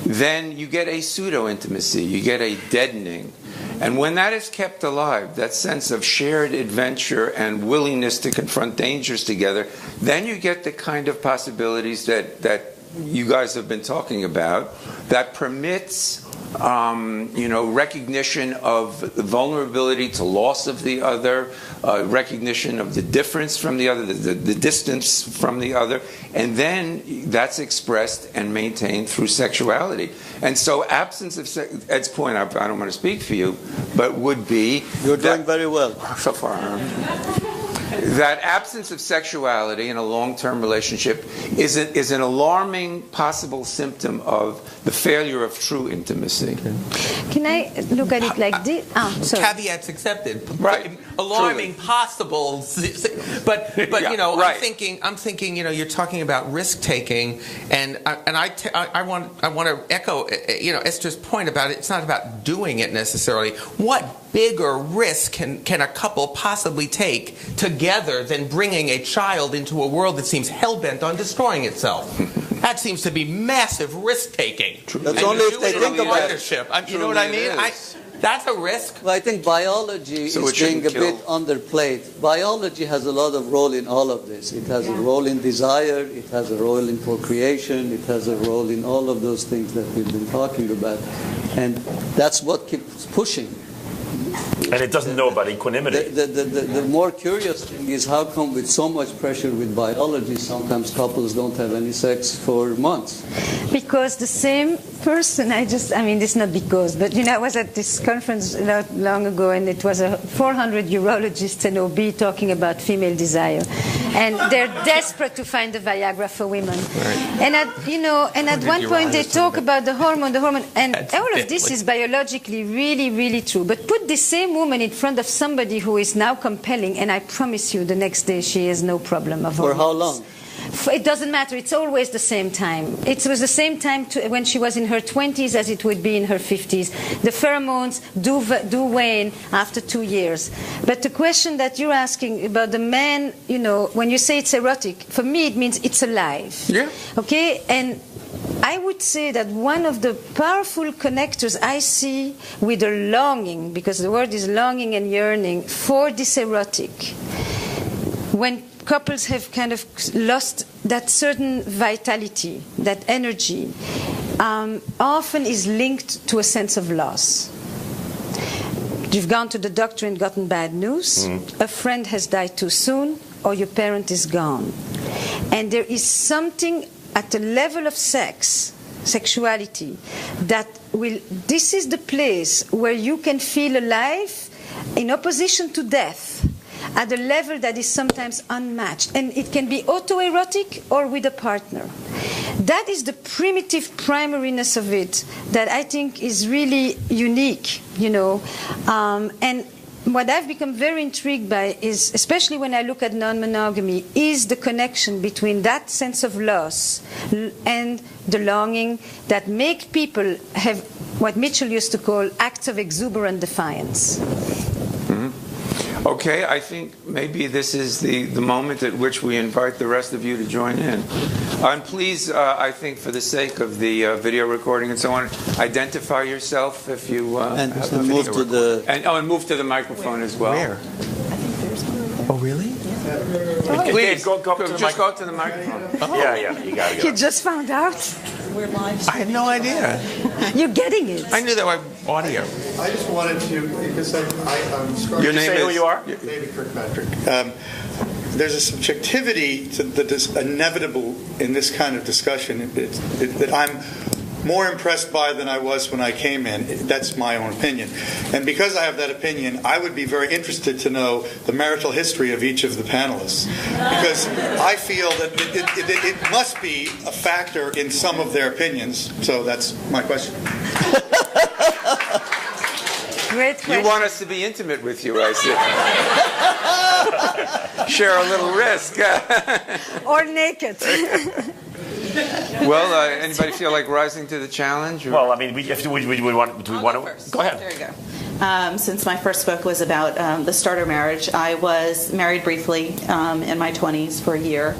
then you get a pseudo-intimacy. You get a deadening. And when that is kept alive, that sense of shared adventure and willingness to confront dangers together, then you get the kind of possibilities that you guys have been talking about that permits recognition of vulnerability to loss of the other, recognition of the difference from the other, the distance from the other, and then that's expressed and maintained through sexuality. And so absence of Ed's point, I don't want to speak for you, but would be... You're doing very well. So far. That absence of sexuality in a long-term relationship is an alarming possible symptom of the failure of true intimacy. Can I look at it like this? Sorry. Caveats accepted. Right. Alarming, Truly. possible, but Yeah, you know, right. I'm thinking, you know, you're talking about risk taking, and I want to echo, you know, Esther's point about it. It's not about doing it necessarily. What bigger risk can a couple possibly take together than bringing a child into a world that seems hell-bent on destroying itself? That seems to be massive risk-taking. That's only if they think about it. You know what I mean? That's a risk. Well, I think biology is being a bit underplayed. Biology has a lot of role in all of this. It has a role in desire, it has a role in procreation, it has a role in all of those things that we've been talking about. And that's what keeps pushing. And it doesn't know about equanimity. The more curious thing is how come with so much pressure with biology, sometimes couples don't have any sex for months? Because the same person, this is not because, but I was at this conference not long ago, and it was 400 urologists and OB talking about female desire, and they're desperate to find a Viagra for women. Right. And at one point they talk about the hormone, and all of this is biologically really, really true. But put the same woman in front of somebody who is now compelling, and I promise you, the next day she has no problem of hormones. For how long? It doesn't matter. It's always the same time. It was the same time when she was in her 20s as it would be in her 50s. The pheromones do wane after 2 years. But the question that you're asking about the man, when you say it's erotic, for me it means it's alive. Yeah. Okay? And I would say that one of the powerful connectors I see with the longing, because the word is longing and yearning, for this erotic, when couples have kind of lost that certain vitality, that energy, often is linked to a sense of loss. You've gone to the doctor and gotten bad news, a friend has died too soon, or your parent is gone. And there is something at the level of sexuality, this is the place where you can feel alive in opposition to death, at a level that is sometimes unmatched. And it can be autoerotic or with a partner. That is the primitive primariness of it that I think is really unique, And what I've become very intrigued by is, especially when I look at non-monogamy, is the connection between that sense of loss and the longing that make people have what Mitchell used to call acts of exuberant defiance. Okay, I think maybe this is the moment at which we invite the rest of you to join in. And please, I think for the sake of the video recording and so on, identify yourself if you and move to the and move to the microphone as well. Where? I think there's one right there. Oh, really? Yeah. Please, go up to the just go up to the microphone. Oh. Yeah, you got to go. You just found out? We're live. I had no idea. You're getting it. I knew that by audio. I just wanted to, because I'm struggling. Your name say is? Who you are? David Kirkpatrick. There's a subjectivity that is inevitable in this kind of discussion that I'm more impressed by than I was when I came in. That's my own opinion. And because I have that opinion, I would be very interested to know the marital history of each of the panelists. Because I feel that it must be a factor in some of their opinions. So that's my question. Great question. You want us to be intimate with you, I see. Share a little risk. Or naked. Well, anybody feel like rising to the challenge? Or? Well, I mean, do we want to? Go ahead. There you go. Since my first book was about the starter marriage, I was married briefly in my 20s for a year,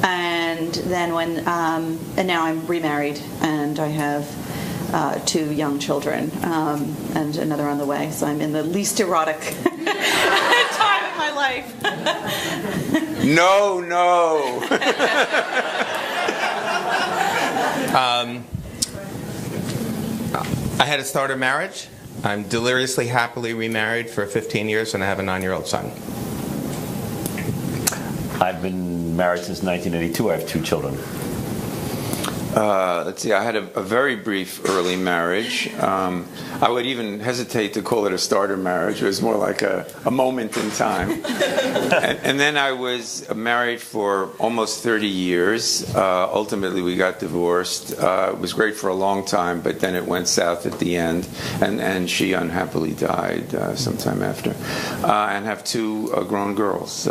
and then and now I'm remarried, and I have 2 young children, and another on the way. So I'm in the least erotic time of my life. No. I had a starter marriage. I'm deliriously happily remarried for 15 years, and I have a 9-year-old son. I've been married since 1982. I have 2 children. Let's see, I had a very brief early marriage. I would even hesitate to call it a starter marriage. It was more like a moment in time. And then I was married for almost 30 years. Ultimately, we got divorced. It was great for a long time, but then it went south at the end. And she unhappily died sometime after. And have 2 grown girls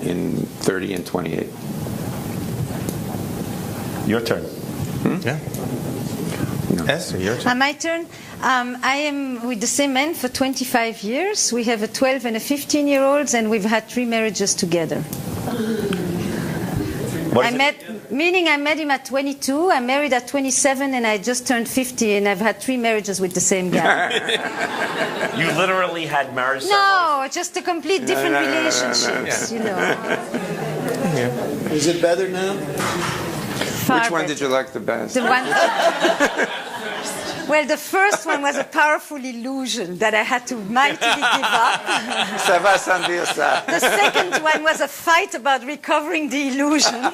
in 30 and 28. Your turn. Yeah. No. Esther, your turn. My turn. I am with the same man for 25 years. We have a 12 and a 15-year-olds, and we've had 3 marriages together. I met him at 22. I married at 27, and I just turned 50, and I've had 3 marriages with the same guy. You literally had marriage ceremonies? No, just a complete different relationships, you know. Yeah. Is it better now? Which one did you like the best? The one. Well, the first one was a powerful illusion that I had to mightily give up. Ça va sans dire ça. The second one was a fight about recovering the illusion.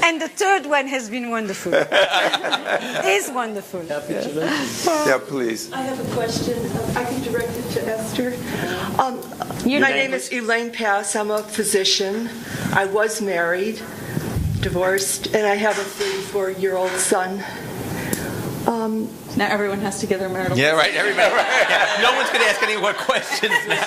And the third one has been wonderful. Is wonderful. Yeah, please. I have a question. I can direct it to Esther. My name is Elaine Pass. I'm a physician. I was married, divorced, and I have a 34-year-old son. Now everyone has to get their marital. Yeah, right. Everybody. Yeah. No one's going to ask any more questions now.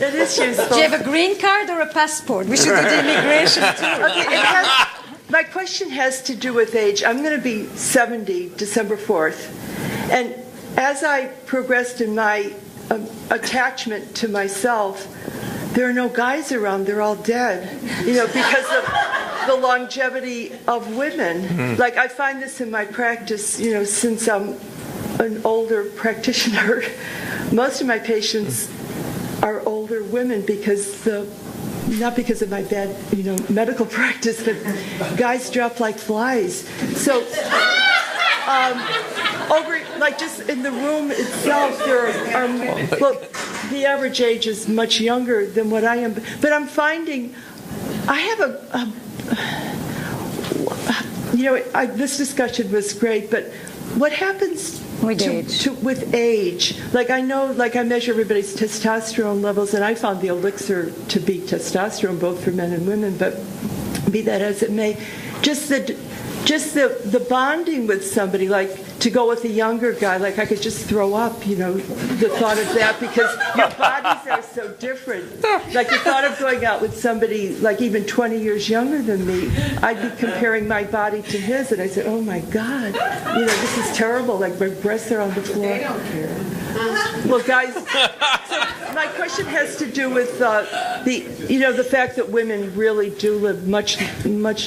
It is useful. Do you have a green card or a passport? We should do the immigration too. Okay, my question has to do with age. I'm going to be 70 December 4th. And as I progressed in my attachment to myself, there are no guys around. They're all dead, because of the longevity of women. Mm-hmm. Like, I find this in my practice, since I'm an older practitioner. Most of my patients are older women not because of my bad, medical practice, but guys drop like flies. So, just in the room itself, there are the average age is much younger than what I am. But I'm finding, I have this discussion was great, but what happens with age? Like, I know, I measure everybody's testosterone levels, and I found the elixir to be testosterone, both for men and women, but be that as it may, just the bonding with somebody, like to go with a younger guy, like I could just throw up, the thought of that, because your bodies are so different. Like the thought of going out with somebody like even 20 years younger than me, I'd be comparing my body to his, and I said, oh my God, this is terrible, like my breasts are on the floor. They don't care. Well, guys, so my question has to do with the fact that women really do live much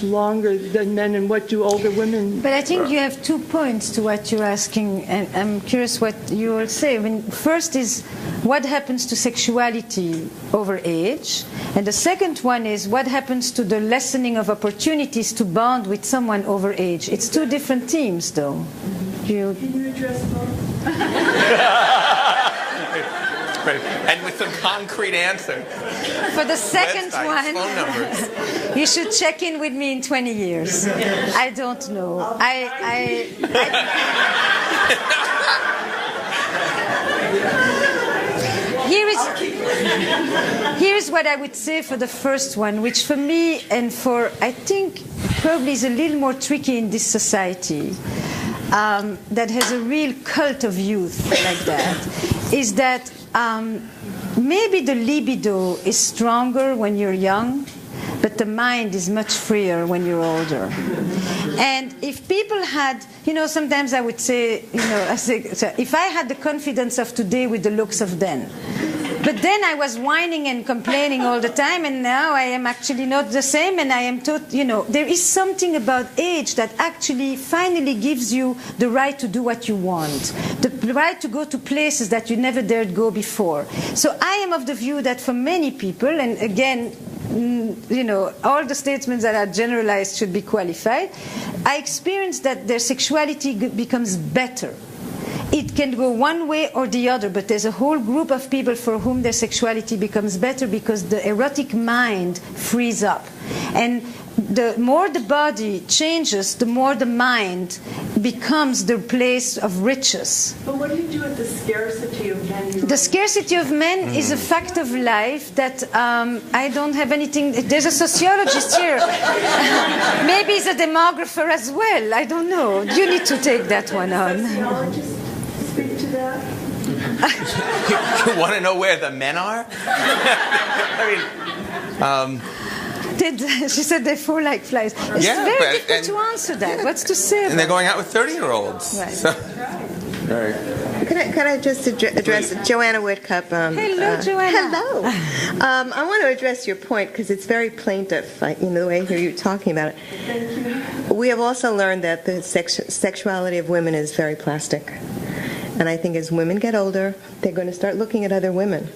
longer than men, and what do older women? But I think you have 2 points to what you're asking, and I'm curious what you will say. First is what happens to sexuality over age, and the second one is what happens to the lessening of opportunities to bond with someone over age. It's two different themes, though. Can you address both? And with some concrete answer. For the second websites, phone numbers. one, you should check in with me in 20 years. I don't know. Here is what I would say for the first one, which for me and for, I think, probably is a little more tricky in this society, that has a real cult of youth like that, is that maybe the libido is stronger when you're young, but the mind is much freer when you're older. And if people had, sometimes I would say, if I had the confidence of today with the looks of then, but then I was whining and complaining all the time, and now I am actually not the same, and I am there is something about age that actually finally gives you the right to do what you want, the right to go to places that you never dared go before. So I am of the view that for many people, and again, all the statements that are generalized should be qualified, I experience that their sexuality becomes better. It can go one way or the other, but there's a whole group of people for whom their sexuality becomes better because the erotic mind frees up. And the more the body changes, the more the mind becomes the place of riches. But what do you do with the scarcity of men? The scarcity of men is a fact of life that I don't have anything. There's a sociologist here. Maybe he's a demographer as well. I don't know. You need to take that one on. Sociologists speak to that? You want to know where the men are? She said they fall like flies. It's very difficult to answer that. What's to say? And they're going out with 30-year-olds. Right. So. Right. Can I just address Joanna Whitcup? Hello, Joanna. Hello. I want to address your point because it's very plaintive, the way I hear you talking about it. Thank you. We have also learned that the sexuality of women is very plastic. And I think as women get older, they're going to start looking at other women.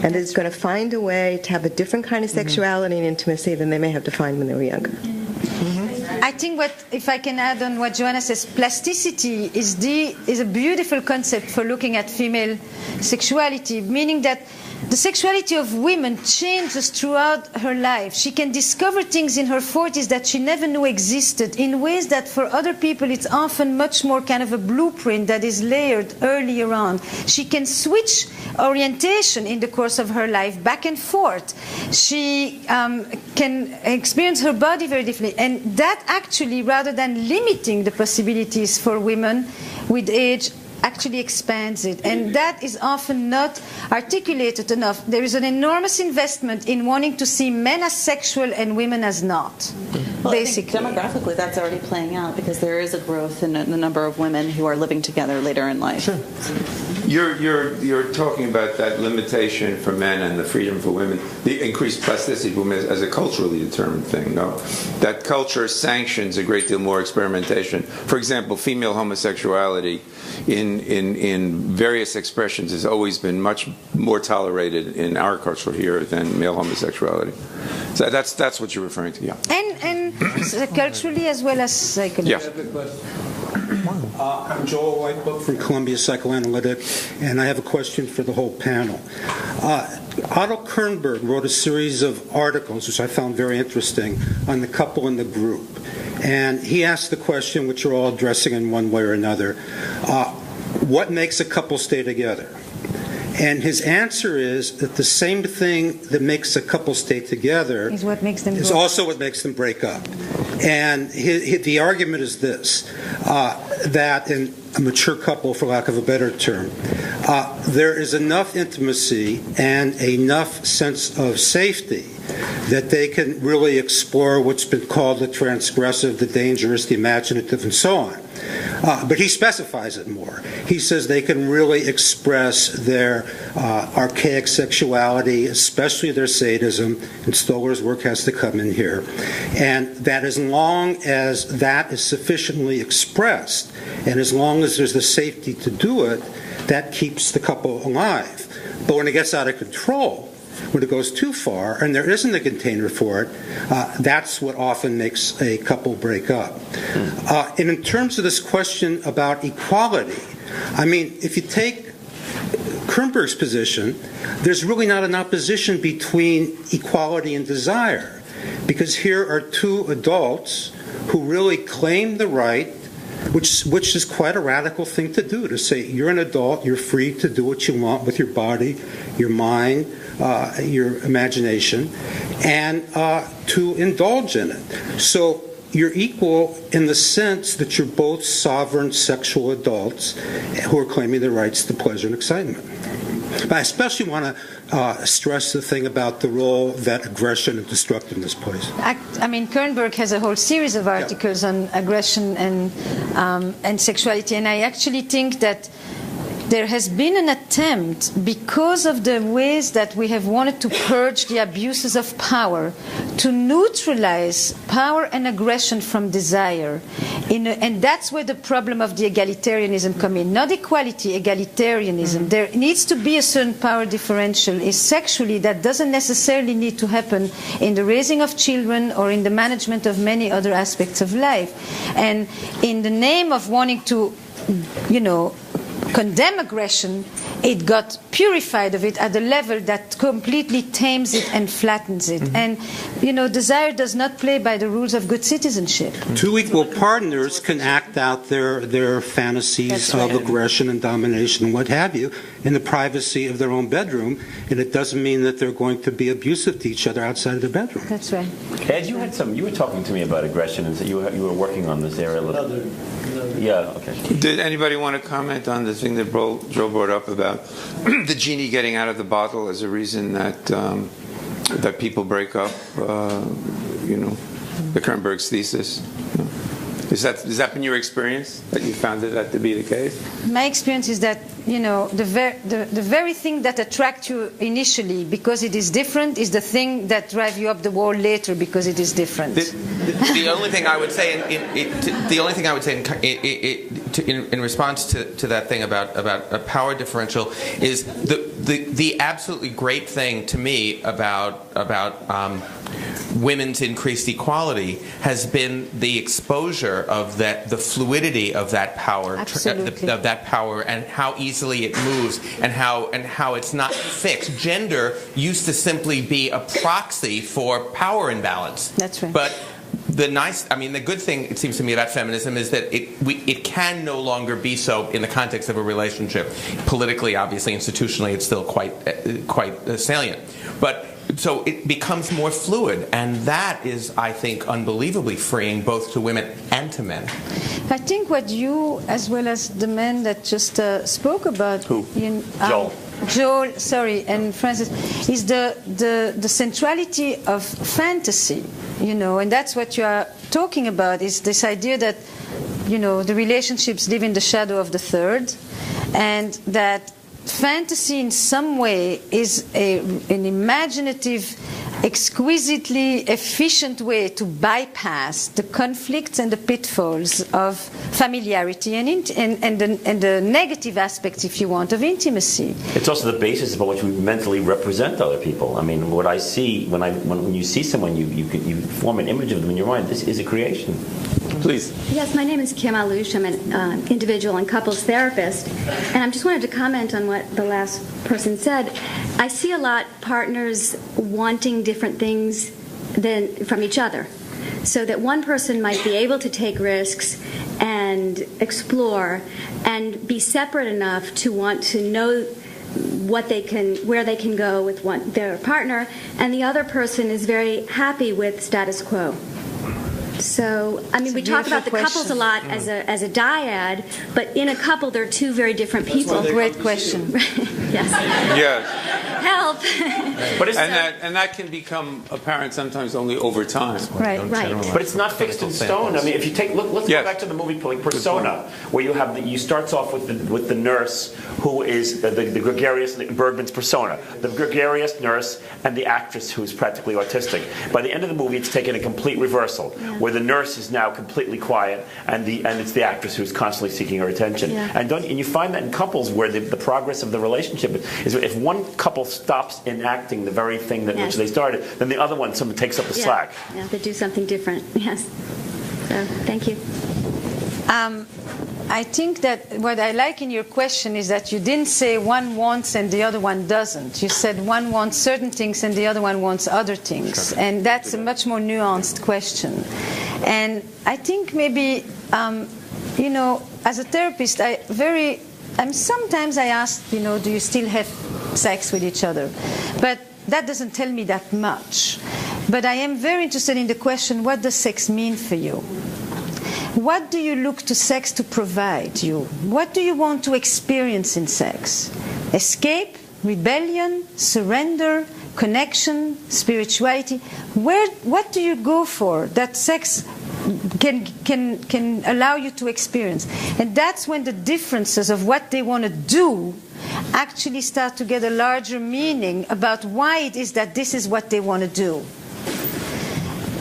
And it's going to find a way to have a different kind of sexuality and intimacy than they may have to find when they were younger. I think if I can add on what Joanna says, plasticity is a beautiful concept for looking at female sexuality, meaning that the sexuality of women changes throughout her life. She can discover things in her 40s that she never knew existed in ways that for other people it's often much more kind of a blueprint that is layered earlier on. She can switch orientation in the course of her life back and forth. She can experience her body very differently. And that actually, rather than limiting the possibilities for women with age, actually expands it, and that is often not articulated enough. There is an enormous investment in wanting to see men as sexual and women as not. Well, basically, I think demographically, that's already playing out because there is a growth in the number of women who are living together later in life. Sure. You're talking about that limitation for men and the freedom for women, the increased plasticity for women as a culturally determined thing. No, that culture sanctions a great deal more experimentation. For example, female homosexuality in various expressions has always been much more tolerated in our culture here than male homosexuality. So that's what you're referring to, yeah. And culturally as well as psychologically. Yeah. I'm Joel Whitebook from Columbia Psychoanalytic, and I have a question for the whole panel. Otto Kernberg wrote a series of articles, which I found very interesting, on the couple in the group. And he asked the question, which you're all addressing in one way or another, what makes a couple stay together? And his answer is that the same thing that makes a couple stay together is also what makes them break up. And the argument is this, that in a mature couple, for lack of a better term, there is enough intimacy and enough sense of safety that they can really explore what's been called the transgressive, the dangerous, the imaginative, and so on. But he specifies it more. He says they can really express their archaic sexuality, especially their sadism, and Stoler's work has to come in here. And that as long as that is sufficiently expressed, and as long as there's the safety to do it, that keeps the couple alive. But when it gets out of control, when it goes too far, and there isn't a container for it, that's what often makes a couple break up. And in terms of this question about equality, I mean, if you take Kernberg's position, there's really not an opposition between equality and desire, because here are two adults who really claim the right, which is quite a radical thing to do, to say you're an adult, you're free to do what you want with your body, your mind, your imagination, and to indulge in it. So you're equal in the sense that you're both sovereign sexual adults who are claiming their rights to pleasure and excitement. But I especially want to stress the thing about the role that aggression and destructiveness plays. I mean, Kernberg has a whole series of articles on aggression and sexuality, and I actually think that there has been an attempt, because of the ways that we have wanted to purge the abuses of power, to neutralize power and aggression from desire. And that's where the problem of the egalitarianism comes in. Not equality, egalitarianism. There needs to be a certain power differential. Is sexually, that doesn't necessarily need to happen in the raising of children or in the management of many other aspects of life. And in the name of wanting to, condemn aggression, it got purified of it at a level that completely tames it and flattens it. And, desire does not play by the rules of good citizenship. Two equal partners can act out their fantasies of aggression and domination and what have you in the privacy of their own bedroom, and it doesn't mean that they're going to be abusive to each other outside of their bedroom. That's right. Ed, you were talking to me about aggression, and so you were working on this area a little. Yeah, okay. Did anybody want to comment on the thing that Joe brought up about the genie getting out of the bottle as a reason that that people break up? The Kernberg's thesis. Has that been your experience, that you found that to be the case? My experience is that the very thing that attracts you initially because it is different is the thing that drives you up the wall later because it is different. The only thing I would say, in response to that thing about a power differential is the absolutely great thing to me about women's increased equality has been the exposure of the fluidity of that power, and how easily it moves, and how it's not fixed. Gender used to simply be a proxy for power imbalance. That's right. But the good thing, it seems to me, about feminism is that it can no longer be so in the context of a relationship. Politically, obviously, institutionally, it's still quite salient. But so it becomes more fluid, and that is, I think, unbelievably freeing both to women and to men. I think what you, as well as the men that just spoke about, Who? Joel, and Francis, is the centrality of fantasy, and that's what you are talking about, is this idea that, the relationships live in the shadow of the third, and that fantasy in some way is an imaginative, exquisitely efficient way to bypass the conflicts and the pitfalls of familiarity and the negative aspects, if you want, of intimacy. It's also the basis upon which we mentally represent other people. I mean, what I see when you see someone, you form an image of them in your mind. This is a creation. Please. Yes, my name is Kim Alouche. I'm an individual and couples therapist, and I just wanted to comment on what the last person said. I see a lot partners wanting different things from each other, so that one person might be able to take risks and explore and be separate enough to want to know where they can go with their partner, and the other person is very happy with status quo. So, I mean, we talk about the couples a lot as a dyad, but in a couple, they're two very different people. Great question. Yes. Yes. Help. But that can become apparent sometimes only over time. Right. But it's not fixed in stone. I mean, if you let's go back to the movie like Persona, where you starts off with the nurse who is the gregarious Bergman's persona, the gregarious nurse, and the actress who is practically autistic. By the end of the movie, it's taken a complete reversal, where the nurse is now completely quiet, and it's the actress who's constantly seeking her attention. Yeah. And you find that in couples where the progress of the relationship is if one couple stops enacting the very thing that which they started, then the other one someone takes up the slack. Yeah, they do something different. Yes. So, thank you. I think that what I like in your question is that you didn't say one wants and the other one doesn't. You said one wants certain things and the other one wants other things. Sure. And that's a much more nuanced question. And I think maybe, as a therapist, sometimes I ask, do you still have sex with each other? But that doesn't tell me that much. But I am very interested in the question, what does sex mean for you? What do you look to sex to provide you? What do you want to experience in sex? Escape, rebellion, surrender, connection, spirituality? What do you go for that sex can allow you to experience? And that's when the differences of what they want to do actually start to get a larger meaning about why it is that this is what they want to do.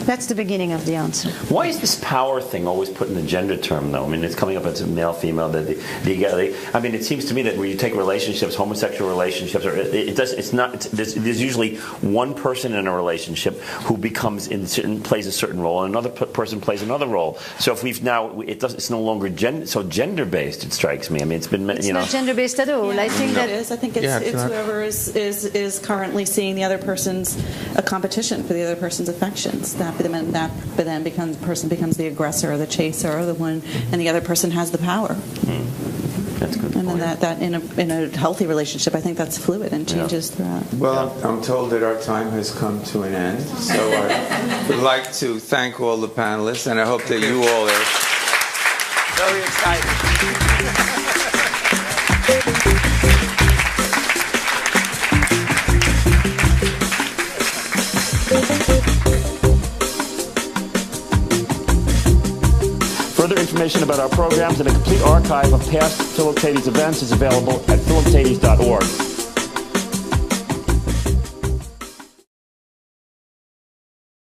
That's the beginning of the answer. Why is this power thing always put in the gender term, though? I mean, it's coming up as male, female. I mean, it seems to me that when you take relationships, homosexual relationships, there's usually one person in a relationship who plays a certain role, and another person plays another role. So if it's no longer gender based. It strikes me. I mean, it's not gender based at all. Yeah, I think that is. I think it's whoever is currently seeing the other person's a competition for the other person's affections. That then the person becomes the aggressor or the chaser or the one, and the other person has the power. That's good. And then that in a healthy relationship, I think that's fluid and changes throughout. Well, I'm told that our time has come to an end, so I would like to thank all the panelists, and I hope that you all are very excited. Further information about our programs and a complete archive of past Philoctetes events is available at philoctetes.org.